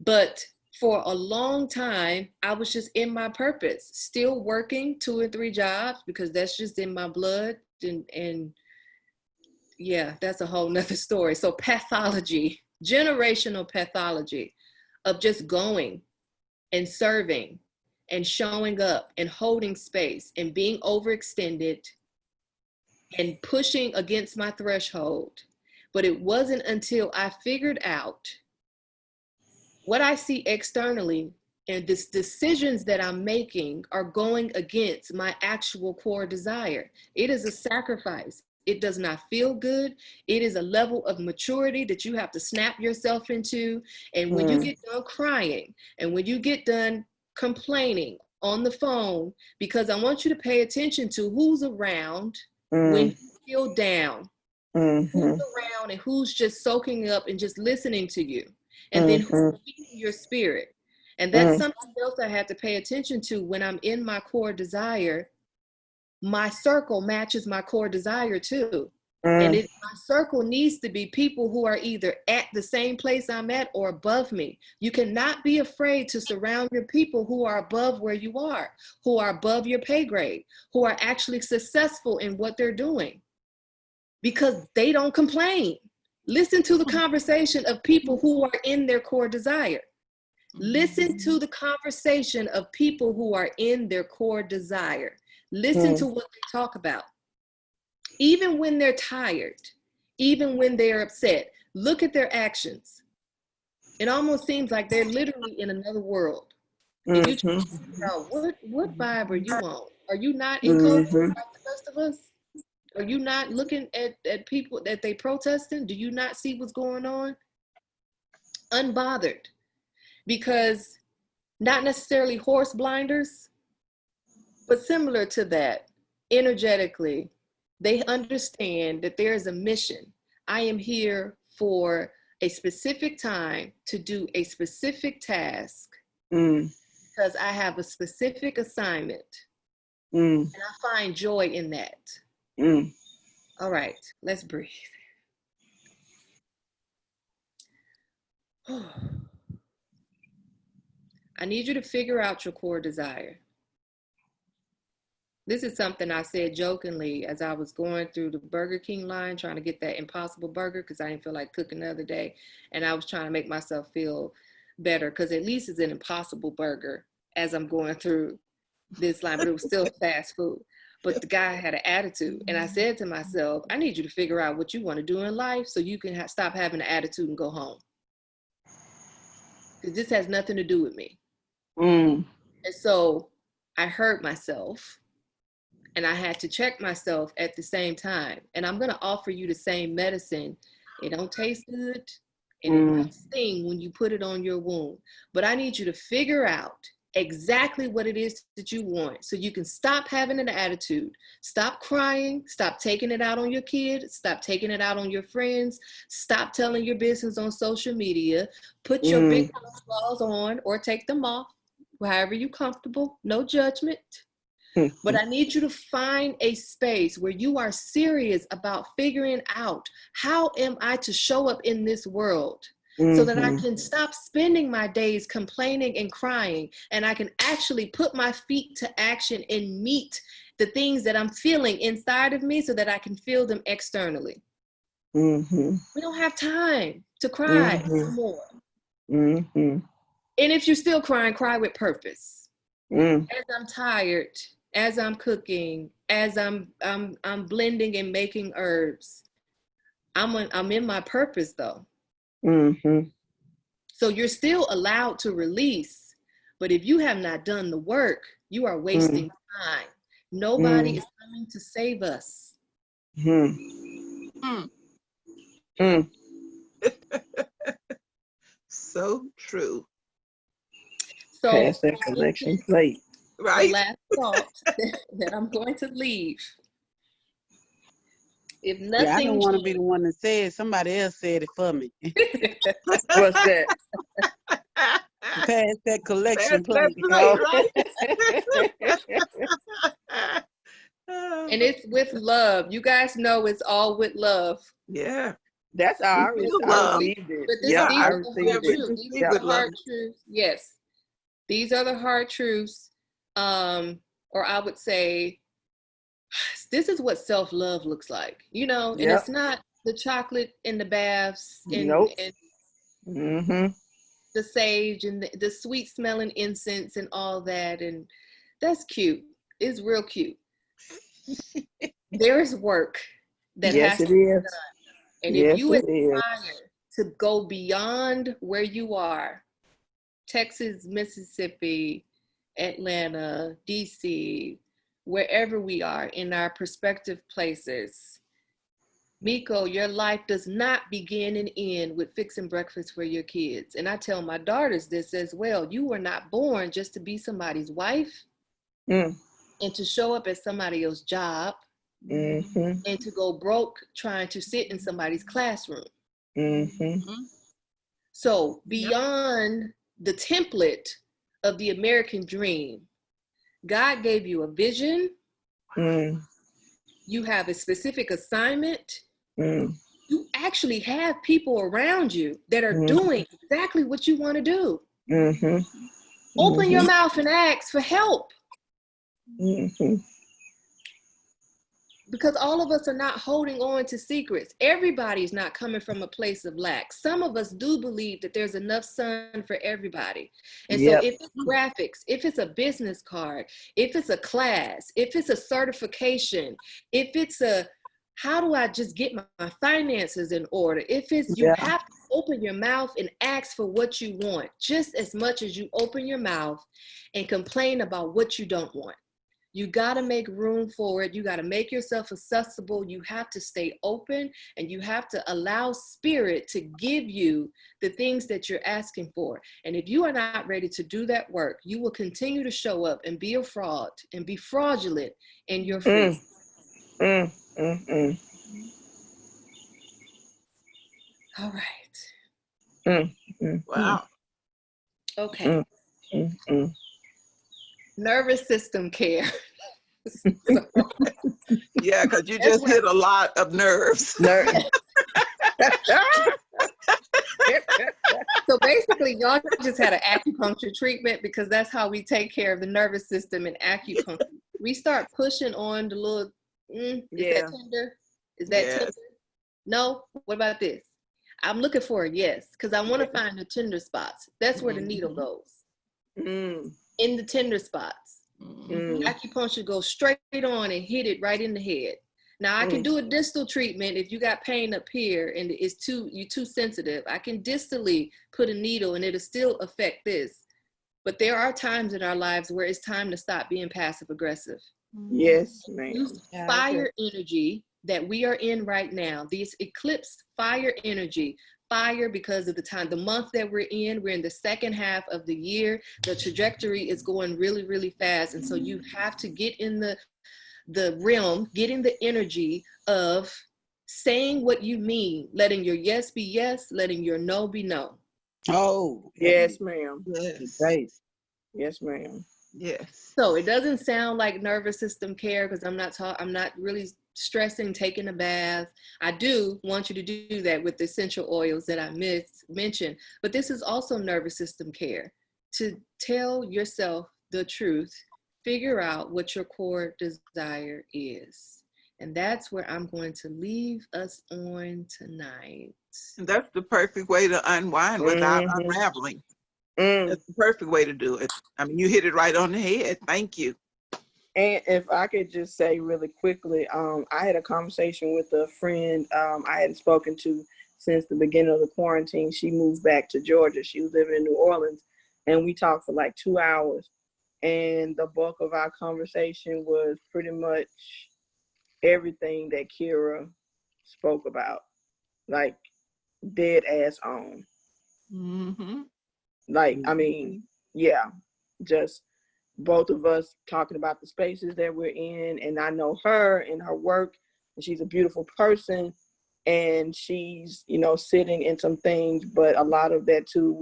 But for a long time, I was just in my purpose, still working 2 or 3 jobs because that's just in my blood. And yeah, that's a whole nother story. So pathology, generational pathology of just going and serving and showing up and holding space and being overextended and pushing against my threshold. But it wasn't until I figured out what I see externally and the decisions that I'm making are going against my actual core desire. It is a sacrifice. It does not feel good. It is a level of maturity that you have to snap yourself into. And when you get done crying and when you get done complaining on the phone, because I want you to pay attention to who's around when you feel down. Who's Mm-hmm. around and who's just soaking up and just listening to you? And then who's feeding your spirit? And that's something else I had to pay attention to when I'm in my core desire. My circle matches my core desire too. And my circle needs to be people who are either at the same place I'm at or above me. You cannot be afraid to surround your people who are above where you are, who are above your pay grade, who are actually successful in what they're doing, because they don't complain. Listen to the conversation of people who are in their core desire. Listen to the conversation of people who are in their core desire. Listen to what they talk about. Even when they're tired, even when they're upset, look at their actions. It almost seems like they're literally in another world. And you try to figure out what vibe are you on? Are you not in COVID like the rest of us? Are you not looking at people that they protesting? Do you not see what's going on? Unbothered. Because not necessarily horse blinders, but similar to that, energetically, they understand that there is a mission. I am here for a specific time to do a specific task because I have a specific assignment. And I find joy in that. All right, let's breathe. I need you to figure out your core desire. This is something I said jokingly as I was going through the Burger King line, trying to get that Impossible Burger because I didn't feel like cooking the other day. And I was trying to make myself feel better because at least it's an Impossible Burger as I'm going through this line, but it was still fast food. But the guy had an attitude. And I said to myself, I need you to figure out what you want to do in life so you can stop having an attitude and go home. Because this has nothing to do with me. And so I hurt myself. And I had to check myself at the same time. And I'm going to offer you the same medicine. It don't taste good. And it might sting when you put it on your wound. But I need you to figure out exactly what it is that you want so you can stop having an attitude. Stop crying. Stop taking it out on your kids. Stop taking it out on your friends. Stop telling your business on social media. Put your big claws on or take them off, however you're comfortable. No judgment. But I need you to find a space where you are serious about figuring out how am I to show up in this world so that I can stop spending my days complaining and crying and I can actually put my feet to action and meet the things that I'm feeling inside of me so that I can feel them externally. We don't have time to cry anymore. And if you're still crying, cry with purpose. As I'm tired, as I'm cooking, as I'm blending and making herbs, I'm in my purpose though. So you're still allowed to release, but if you have not done the work, you are wasting time. Nobody is coming to save us. So true. So Pass that collection plate. Right? the last thought that I'm going to leave. If nothing, I don't want to be the one that said. Somebody else said it for me. What's that? Pass that collection Pass plate. that plate, right? and it's with love. You guys know it's all with love. Yeah. That's how I, We feel I love. received it. But Yeah, these I are the received hard it. truths. These Receive are with the hard love. truths. Yes. These are the hard truths. Or I would say, this is what self-love looks like, you know, and it's not the chocolate and the baths and, and the sage and the sweet smelling incense and all that. And that's cute. It's real cute. There is work that has to be done. And if you aspire to go beyond where you are, Texas, Mississippi, Atlanta, DC, wherever we are in our prospective places, Miko, your life does not begin and end with fixing breakfast for your kids. And I tell my daughters this as well. You were not born just to be somebody's wife and to show up at somebody else's job. Mm-hmm. and to go broke trying to sit in somebody's classroom. Mm-hmm. So beyond the template of the American dream, God gave you a vision. Mm. You have a specific assignment. Mm. You actually have people around you that are Mm. doing exactly what you want to do. Mm-hmm. Open your mouth and ask for help. Mm-hmm. Because all of us are not holding on to secrets. Everybody's not coming from a place of lack. Some of us do believe that there's enough sun for everybody. And so if it's graphics, if it's a business card, if it's a class, if it's a certification, if it's a, how do I just get my finances in order? If it's, you have to open your mouth and ask for what you want, just as much as you open your mouth and complain about what you don't want. You got to make room for it. You got to make yourself accessible. You have to stay open, and you have to allow spirit to give you the things that you're asking for. And if you are not ready to do that work, you will continue to show up and be a fraud and be fraudulent in your faith. Mm. Mm. All right. Wow. Okay. Mm. Nervous system care. Yeah, because you just hit a lot of nerves. So basically, y'all just had an acupuncture treatment, because that's how we take care of the nervous system in acupuncture. We start pushing on the little, is that tender? Is that tender? No? What about this? I'm looking for a yes, because I want to find the tender spots. That's where the needle goes. In the tender spots. Acupuncture goes straight on and hit it right in the head. Now I can do a distal treatment if you got pain up here and you're too sensitive. I can distally put a needle and it'll still affect this. But there are times in our lives where it's time to stop being passive aggressive. Yes, ma'am. Use fire energy that we are in right now. These eclipse fire energy. Fire because of the month that we're in the second half of the year. The trajectory is going really, really fast. And so you have to get in the realm, getting the energy of saying what you mean, letting your yes be yes, letting your no be no. Oh, yes, ma'am. Yes. Right. Yes, ma'am. Yes. So it doesn't sound like nervous system care, because I'm not really stressing taking a bath. I do want you to do that with the essential oils that I mentioned, but this is also nervous system care. To tell yourself the truth, figure out what your core desire is. And that's where I'm going to leave us on tonight. And that's the perfect way to unwind without unraveling. That's the perfect way to do it. I mean, you hit it right on the head. Thank you. And if I could just say really quickly, I had a conversation with a friend I hadn't spoken to since the beginning of the quarantine. She moved back to Georgia. She was living in New Orleans, and we talked for like 2 hours. And the bulk of our conversation was pretty much everything that Kira spoke about, like dead ass on. Like, I mean, yeah, just both of us talking about the spaces that we're in. And I know her and her work, and she's a beautiful person, and she's, sitting in some things, but a lot of that too,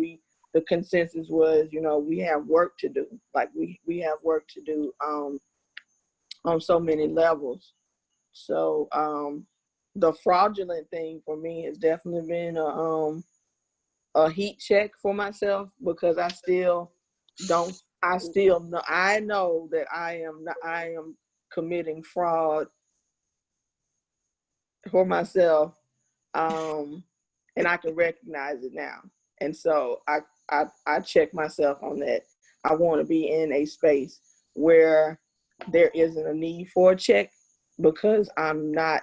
the consensus was, we have work to do. Like we have work to do on so many levels. So the fraudulent thing for me has definitely been a heat check for myself, because I know that I am committing fraud for myself, and I can recognize it now. And so I check myself on that. I want to be in a space where there isn't a need for a check, because I'm not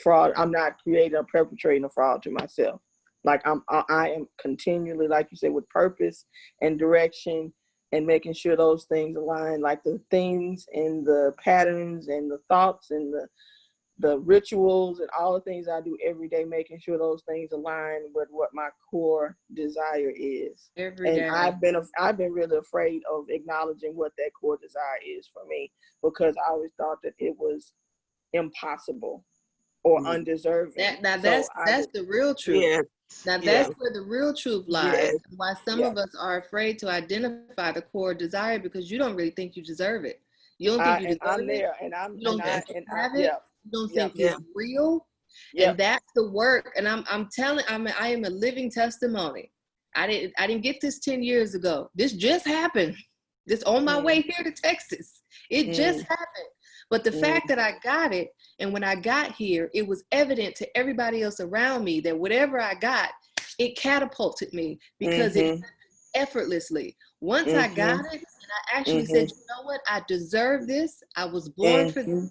creating or perpetrating a fraud to myself. Like I am continually, like you said, with purpose and direction, and making sure those things align, like the things and the patterns and the thoughts and the rituals and all the things I do every day, making sure those things align with what my core desire is. Every day. I've been really afraid of acknowledging what that core desire is for me, because I always thought that it was impossible or undeserving. That's the real truth. Yes. Now Yes. that's where the real truth lies. Yes. Why some of us are afraid to identify the core desire, because you don't really think you deserve it. You don't think you deserve I'm it. there, and I'm You don't and I think you and have I, it. yeah, You don't yeah, think it's real. yeah. And that's the work. And I am a living testimony. I didn't get this 10 years ago. This just happened. This on my way here to Texas. It just happened. But the fact that I got it, and when I got here, it was evident to everybody else around me that whatever I got, it catapulted me, because it happened effortlessly. Once I got it, and I actually said, you know what, I deserve this. I was born for this.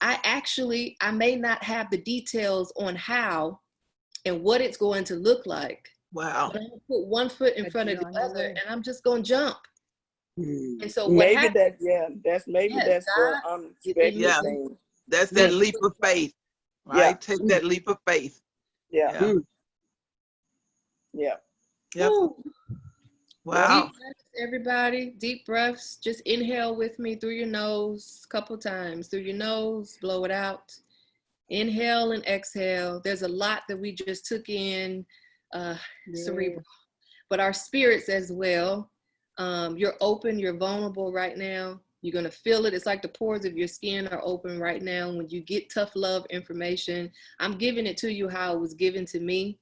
I may not have the details on how and what it's going to look like. Wow. But I'm gonna put one foot in front of the other, and I'm just gonna jump. And so maybe what that's the unexpected thing. That's that leap of faith, right? Take that leap of faith. Yeah. Yep. Wow. Deep breaths, everybody. Deep breaths. Just inhale with me through your nose a couple times. Through your nose, blow it out. Inhale and exhale. There's a lot that we just took in, cerebral, but our spirits as well. You're open, you're vulnerable right now. You're going to feel it. It's like the pores of your skin are open right now. When you get tough love information, I'm giving it to you how it was given to me.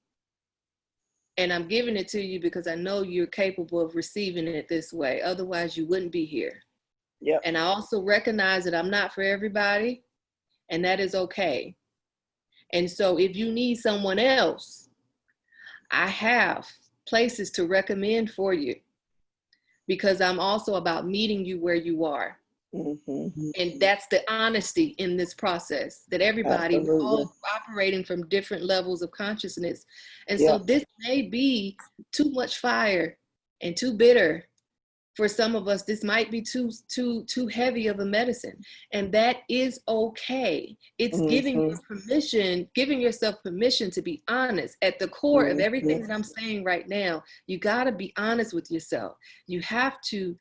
And I'm giving it to you because I know you're capable of receiving it this way. Otherwise, you wouldn't be here. Yep. And I also recognize that I'm not for everybody, and that is okay. And so if you need someone else, I have places to recommend for you, because I'm also about meeting you where you are. And that's the honesty in this process, that everybody is all operating from different levels of consciousness. And so this may be too much fire and too bitter for some of us. This might be too heavy of a medicine, and that is okay. It's giving yourself permission to be honest. At the core of everything that I'm saying right now, you got to be honest with yourself. You have to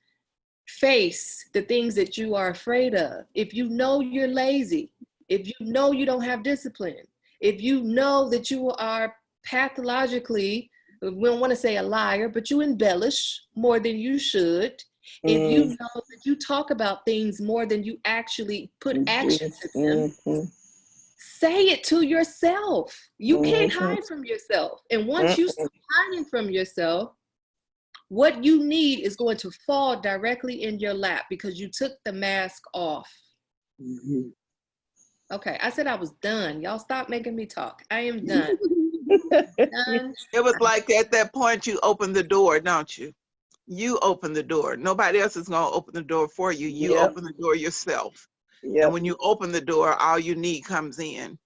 face the things that you are afraid of. If you know you're lazy, if you know you don't have discipline, if you know that you are pathologically, we don't want to say a liar, but you embellish more than you should. If you know that you talk about things more than you actually put action to them, say it to yourself. You can't hide from yourself. And once you start hiding from yourself, what you need is going to fall directly in your lap, because you took the mask off. Okay, I said I was done. Y'all stop making me talk. I am done. Done. It was like at that point you open the door, don't you? You open the door. Nobody else is going to open the door for you. You open the door yourself. And when you open the door, all you need comes in.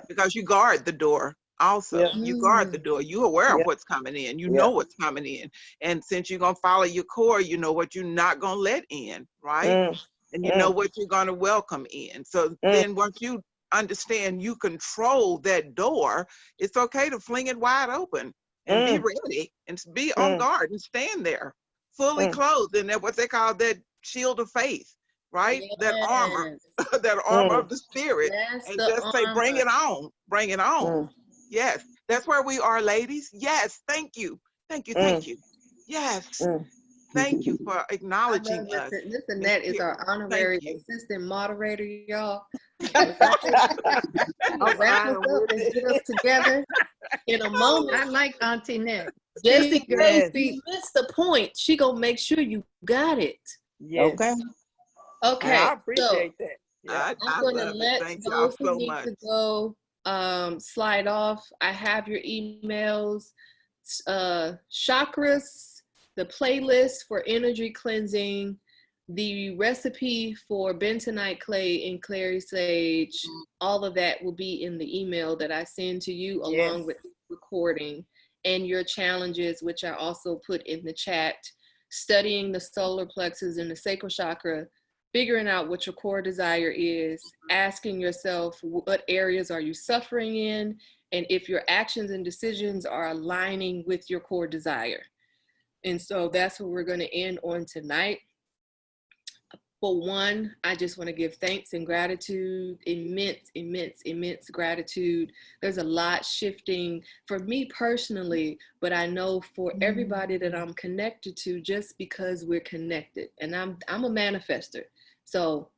Because you guard the door. Also, you guard the door. You're aware of what's coming in. You know what's coming in. And since you're going to follow your core, you know what you're not going to let in, right? And you know what you're going to welcome in. So then once you understand you control that door, it's okay to fling it wide open and be ready and be on guard and stand there fully clothed in that, what they call that shield of faith, right? That armor, that armor of the spirit. And just say, bring it on, bring it on. Yes, that's where we are, ladies. Yes, thank you. Thank you, thank you. Yes, thank you for acknowledging us. Listen, that is our honorary assistant moderator, y'all. I'm Wrap us up and get us together in a moment. I like Auntie Nick. Just in case we missed the point, she gonna make sure you got it. Okay. Okay. I appreciate that. I'm gonna let those who need to go slide off. I have your emails, chakras, the playlist for energy cleansing, the recipe for bentonite clay and clary sage. All of that will be in the email that I send to you along with the recording, and your challenges, which I also put in the chat. Studying the solar plexus and the sacral chakra, figuring out what your core desire is, asking yourself what areas are you suffering in, and if your actions and decisions are aligning with your core desire. And so that's what we're going to end on tonight. For one, I just want to give thanks and gratitude, immense gratitude. There's a lot shifting for me personally, but I know for everybody that I'm connected to, just because we're connected. And I'm a manifester. So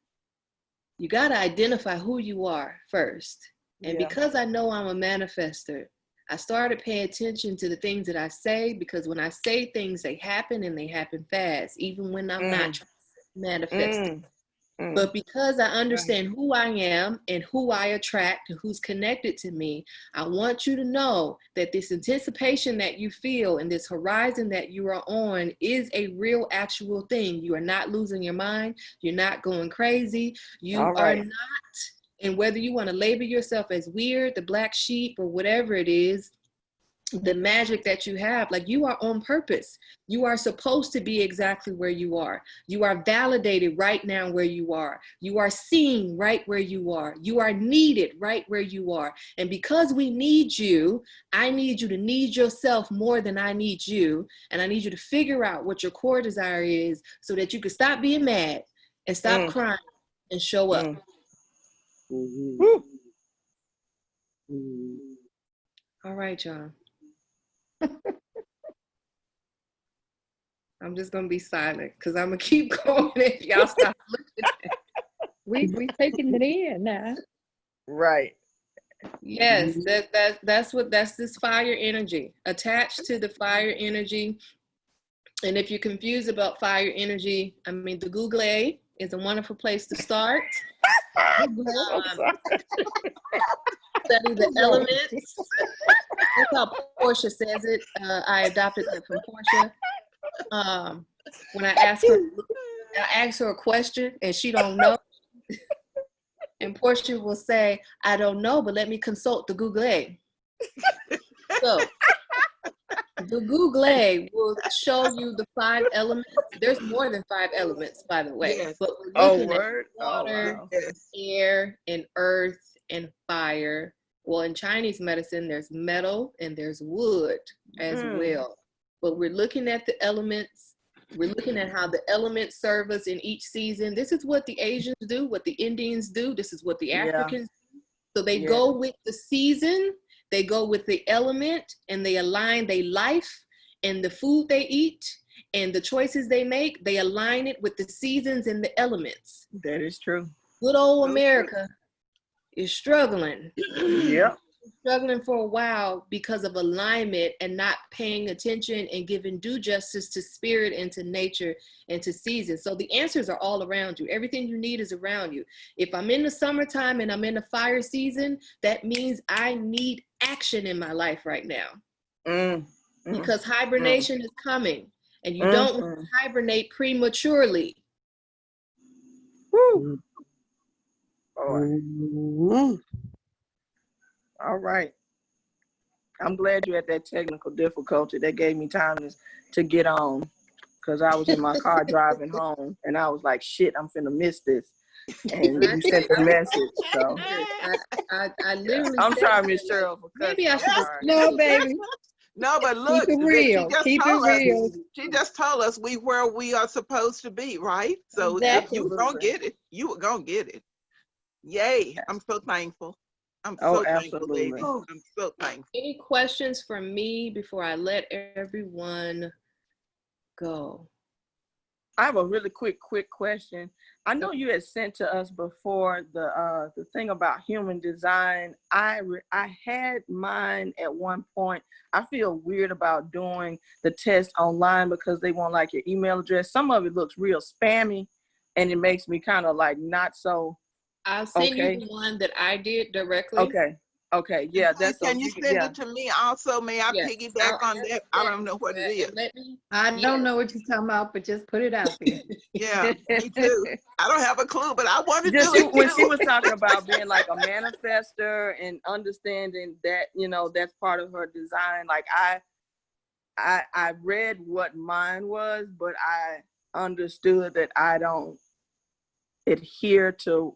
you got to identify who you are first. And because I know I'm a manifester, I started paying attention to the things that I say, because when I say things, they happen, and they happen fast, even when I'm not manifesting. But because I understand who I am and who I attract and who's connected to me, I want you to know that this anticipation that you feel and this horizon that you are on is a real, actual thing. You are not losing your mind. You're not going crazy. You are not. And whether you want to label yourself as weird, the black sheep, or whatever it is, the magic that you have, like, you are on purpose. You are supposed to be exactly where you are. You are validated right now where you are. You are seen right where you are. You are needed right where you are. And because we need you, I need you to need yourself more than I need you. And I need you to figure out what your core desire is, so that you can stop being mad and stop crying and show up. All right, y'all. I'm just gonna be silent, because I'm gonna keep going if y'all stop looking at We taking it in now. Right. Yes, that's this fire energy attached to the fire energy. And if you're confused about fire energy, I mean, the Google is a wonderful place to start. Study the elements. That's how Portia says it. I adopted that from Portia. When I ask her a question and she don't know, and Portia will say, I don't know, but let me consult the Google. So the Google will show you the 5 elements. There's more than 5 elements, by the way. Yes. But we're looking at water, air, and earth, and fire. Well, in Chinese medicine, there's metal and there's wood as well. But we're looking at the elements. We're looking at how the elements serve us in each season. This is what the Asians do, what the Indians do. This is what the Africans do. So they go with the season, they go with the element, and they align their life and the food they eat and the choices they make. They align it with the seasons and the elements. That is true. Good old America is struggling. Yep. Struggling for a while because of alignment and not paying attention and giving due justice to spirit and to nature and to season. So the answers are all around you. Everything you need is around you. If I'm in the summertime and I'm in the fire season, that means I need action in my life right now. Because hibernation is coming, and you don't want to hibernate prematurely. Woo. All right. I'm glad you had that technical difficulty. That gave me time to get on, because I was in my car driving home, and I was like, shit, I'm finna miss this. And you sent the message. So I literally I'm sorry, Miss Cheryl, for maybe I should just, No, baby. No, but look, Keep it real. She just told us where we are supposed to be, right? So Exactly. you were gonna get it. You were gonna get it. Yay! I'm so thankful. I'm so thankful, baby. I'm so thankful. Any questions for me before I let everyone go? I have a really quick question. I know you had sent to us before the thing about human design. I had mine at one point. I feel weird about doing the test online because they want like your email address. Some of it looks real spammy, and it makes me kind of like not so. I'll send you the one that I did directly. Okay. Yeah, that's. Can you send it to me also? May I piggyback on that? I don't know what it is. I don't know what you're talking about, but just put it out there. Yeah, me too. I don't have a clue, but I want to do it. When she was talking about being like a manifester and understanding that, that's part of her design. Like I read what mine was, but I understood that I don't adhere to.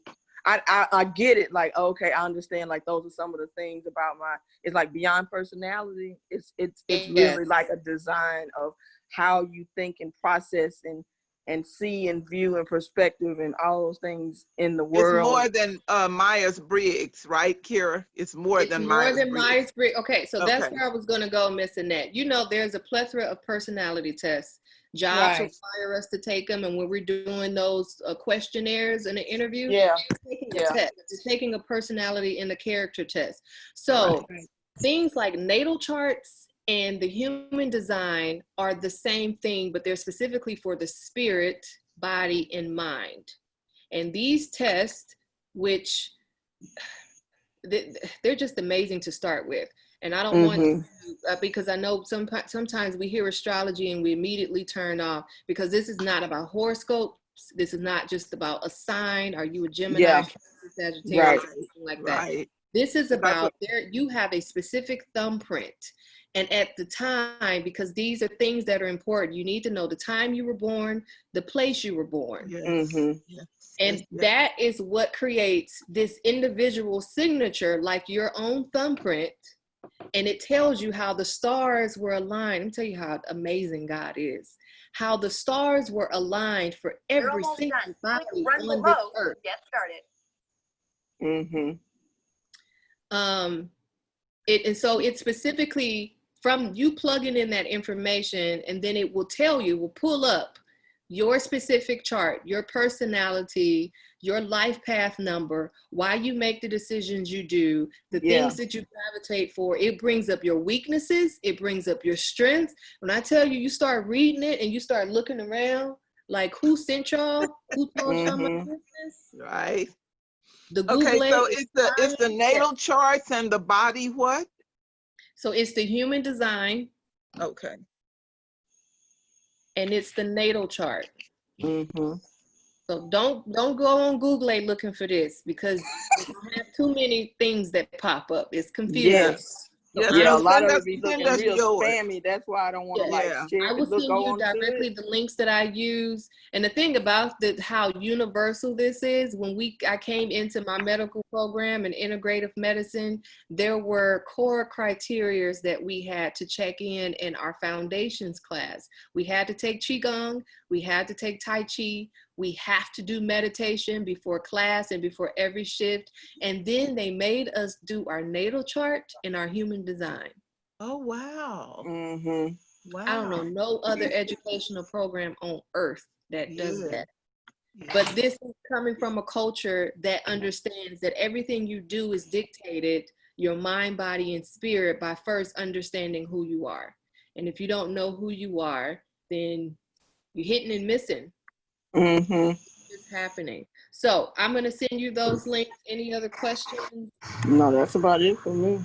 I get it. Like, okay, I understand. Like, those are some of the things about it's like beyond personality. It's really like a design of how you think and process and see and view and perspective and all those things in the It's world. more than Myers-Briggs, right, Kira? It's more than Myers-Briggs. Okay, so that's Okay. where I was going to go, Miss Annette. You know, there's a plethora of personality tests. Jobs Right. require us to take them, and when we're doing those questionnaires in an interview, Yeah. you're taking a test. You're taking a personality and a character test. So Right. things like natal charts and the human design are the same thing, but they're specifically for the spirit, body, and mind. And these tests, which they're just amazing to start with. And I don't want to, because I know sometimes we hear astrology and we immediately turn off, because this is not about horoscopes. This is not just about a sign. Are you a Gemini, Sagittarius, something like that? This is about you have a specific thumbprint. And at the time, because these are things that are important, you need to know the time you were born, the place you were born. And that is what creates this individual signature, like your own thumbprint. And it tells you how the stars were aligned. Let me tell you how amazing God is. How the stars were aligned for every single body on this earth. Get started. And so it's specifically from you plugging in that information, and then it will tell you, will pull up your specific chart, your personality, your life path number, why you make the decisions you do, the things that you gravitate for. It brings up your weaknesses. It brings up your strengths. When I tell you, you start reading it and you start looking around, like, who sent y'all? Who told y'all my business? Right. The okay, Google so it's the natal charts and the body what? So it's the human design. Okay. And it's the natal chart. So don't go on Google looking for this, because you have too many things that pop up. It's confusing. A lot of it be looking real spammy. That's why I don't want to share. I will send you directly the links that I use. And the thing about how universal this is, when I came into my medical program in integrative medicine, there were core criteria that we had to check in our foundations class. We had to take Qigong, we had to take Tai Chi, we have to do meditation before class and before every shift. And then they made us do our natal chart and our human design. Oh, wow. Wow. I don't know no other educational program on earth that does that. But this is coming from a culture that understands that everything you do is dictated, your mind, body, and spirit, by first understanding who you are. And if you don't know who you are, then you're hitting and missing. It's happening. So I'm going to send you those links. Any other questions? No, that's about it for me.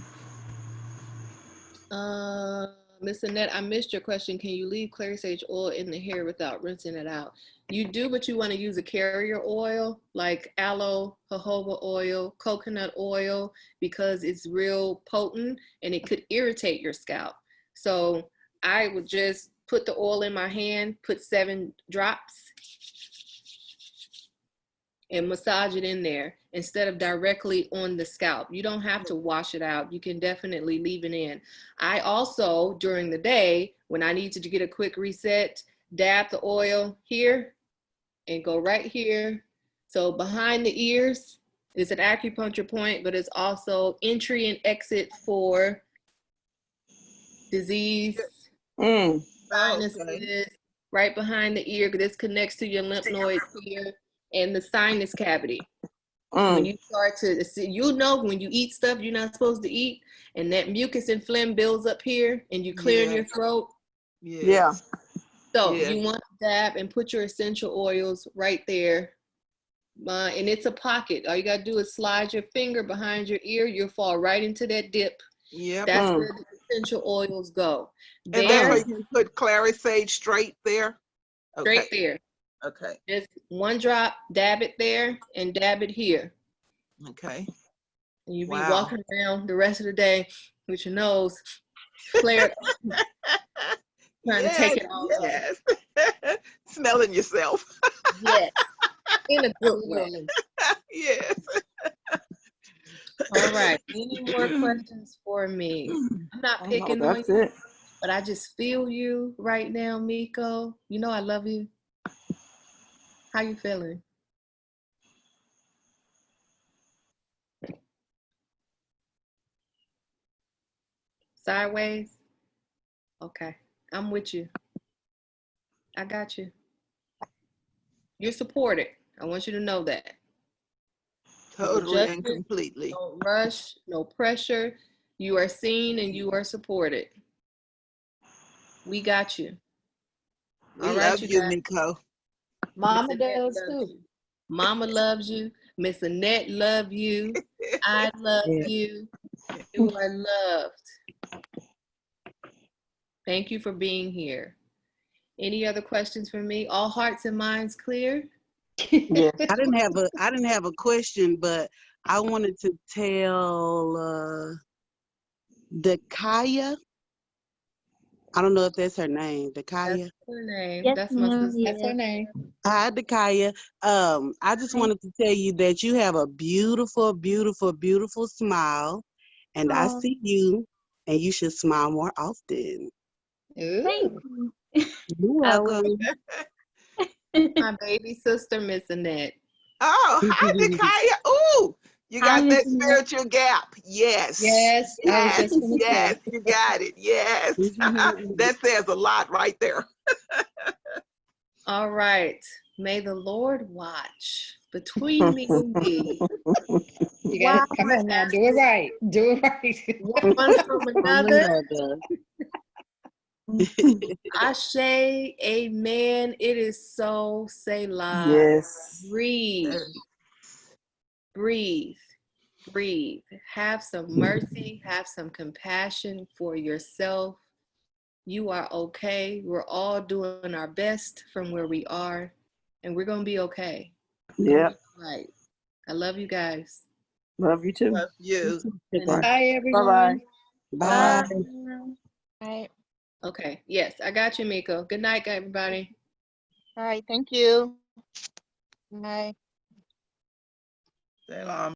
Miss Annette, I missed your question. Can you leave clary sage oil in the hair without rinsing it out? You do, but you want to use a carrier oil like aloe, jojoba oil, coconut oil, because it's real potent and it could irritate your scalp. So I would just put the oil in my hand, put 7 drops, and massage it in there instead of directly on the scalp. You don't have to wash it out. You can definitely leave it in. I also, during the day, when I need to get a quick reset, dab the oil here and go right here. So behind the ears is an acupuncture point, but it's also entry and exit for disease, sinuses, right behind the ear, because this connects to your lymph nodes here and the sinus cavity. When you start to see, when you eat stuff you're not supposed to eat, and that mucus and phlegm builds up here, and you clearing your throat. So you want to dab and put your essential oils right there. And it's a pocket. All you got to do is slide your finger behind your ear. You'll fall right into that dip. That's where the essential oils go. And that's where you can put clary sage straight there? Straight there. Okay. Just 1 drop, dab it there, and dab it here. Okay. And you be walking around the rest of the day with your nose flared up, trying to take it all off. Smelling yourself. In a good way. All right. Any more questions for me? I'm not picking on you, but I just feel you right now, Miko. You know I love you. How you feeling? Sideways? Okay. I'm with you. I got you. You're supported. I want you to know that. Totally and completely. Don't rush, no pressure. You are seen and you are supported. We got you. We All right, love you, Miko. Mama does too. Mama loves you. Miss Annette love you. I love you. You are loved. Thank you for being here. Any other questions for me? All hearts and minds clear? Yes. I didn't have a question, but I wanted to tell Dakaya. I don't know if that's her name. Dakaya. That's her name. Yes, That's my sister. yes. That's her name. Hi, Dakaya. I just wanted to tell you that you have a beautiful, beautiful, beautiful smile, and I Oh, see you, and you should smile more often. thank Ooh, you. You're I will. welcome. my baby sister, Miss Annette. Oh, hi, Dakaya. Ooh, you Hi, got Miss that Annette. spiritual gap. Yes. Yes, I was Yes. just gonna Yes. say. You got it. Yes. That says a lot right there. All right. May the Lord watch between me and thee. You gotta come on now, do it right. Do it right. One from From another. another. Ashe, amen. It is so. Say la. Yes. Breathe. Breathe. Breathe. Have some mercy. Have some compassion for yourself. You are okay. We're all doing our best from where we are, and we're going to be okay. Yeah. Right. I love you guys. Love you too. Love you. Bye, everyone. Bye-bye. Bye. Right. Okay. Yes, I got you, Miko. Good night, everybody. All right. Thank you. Bye. Stay long.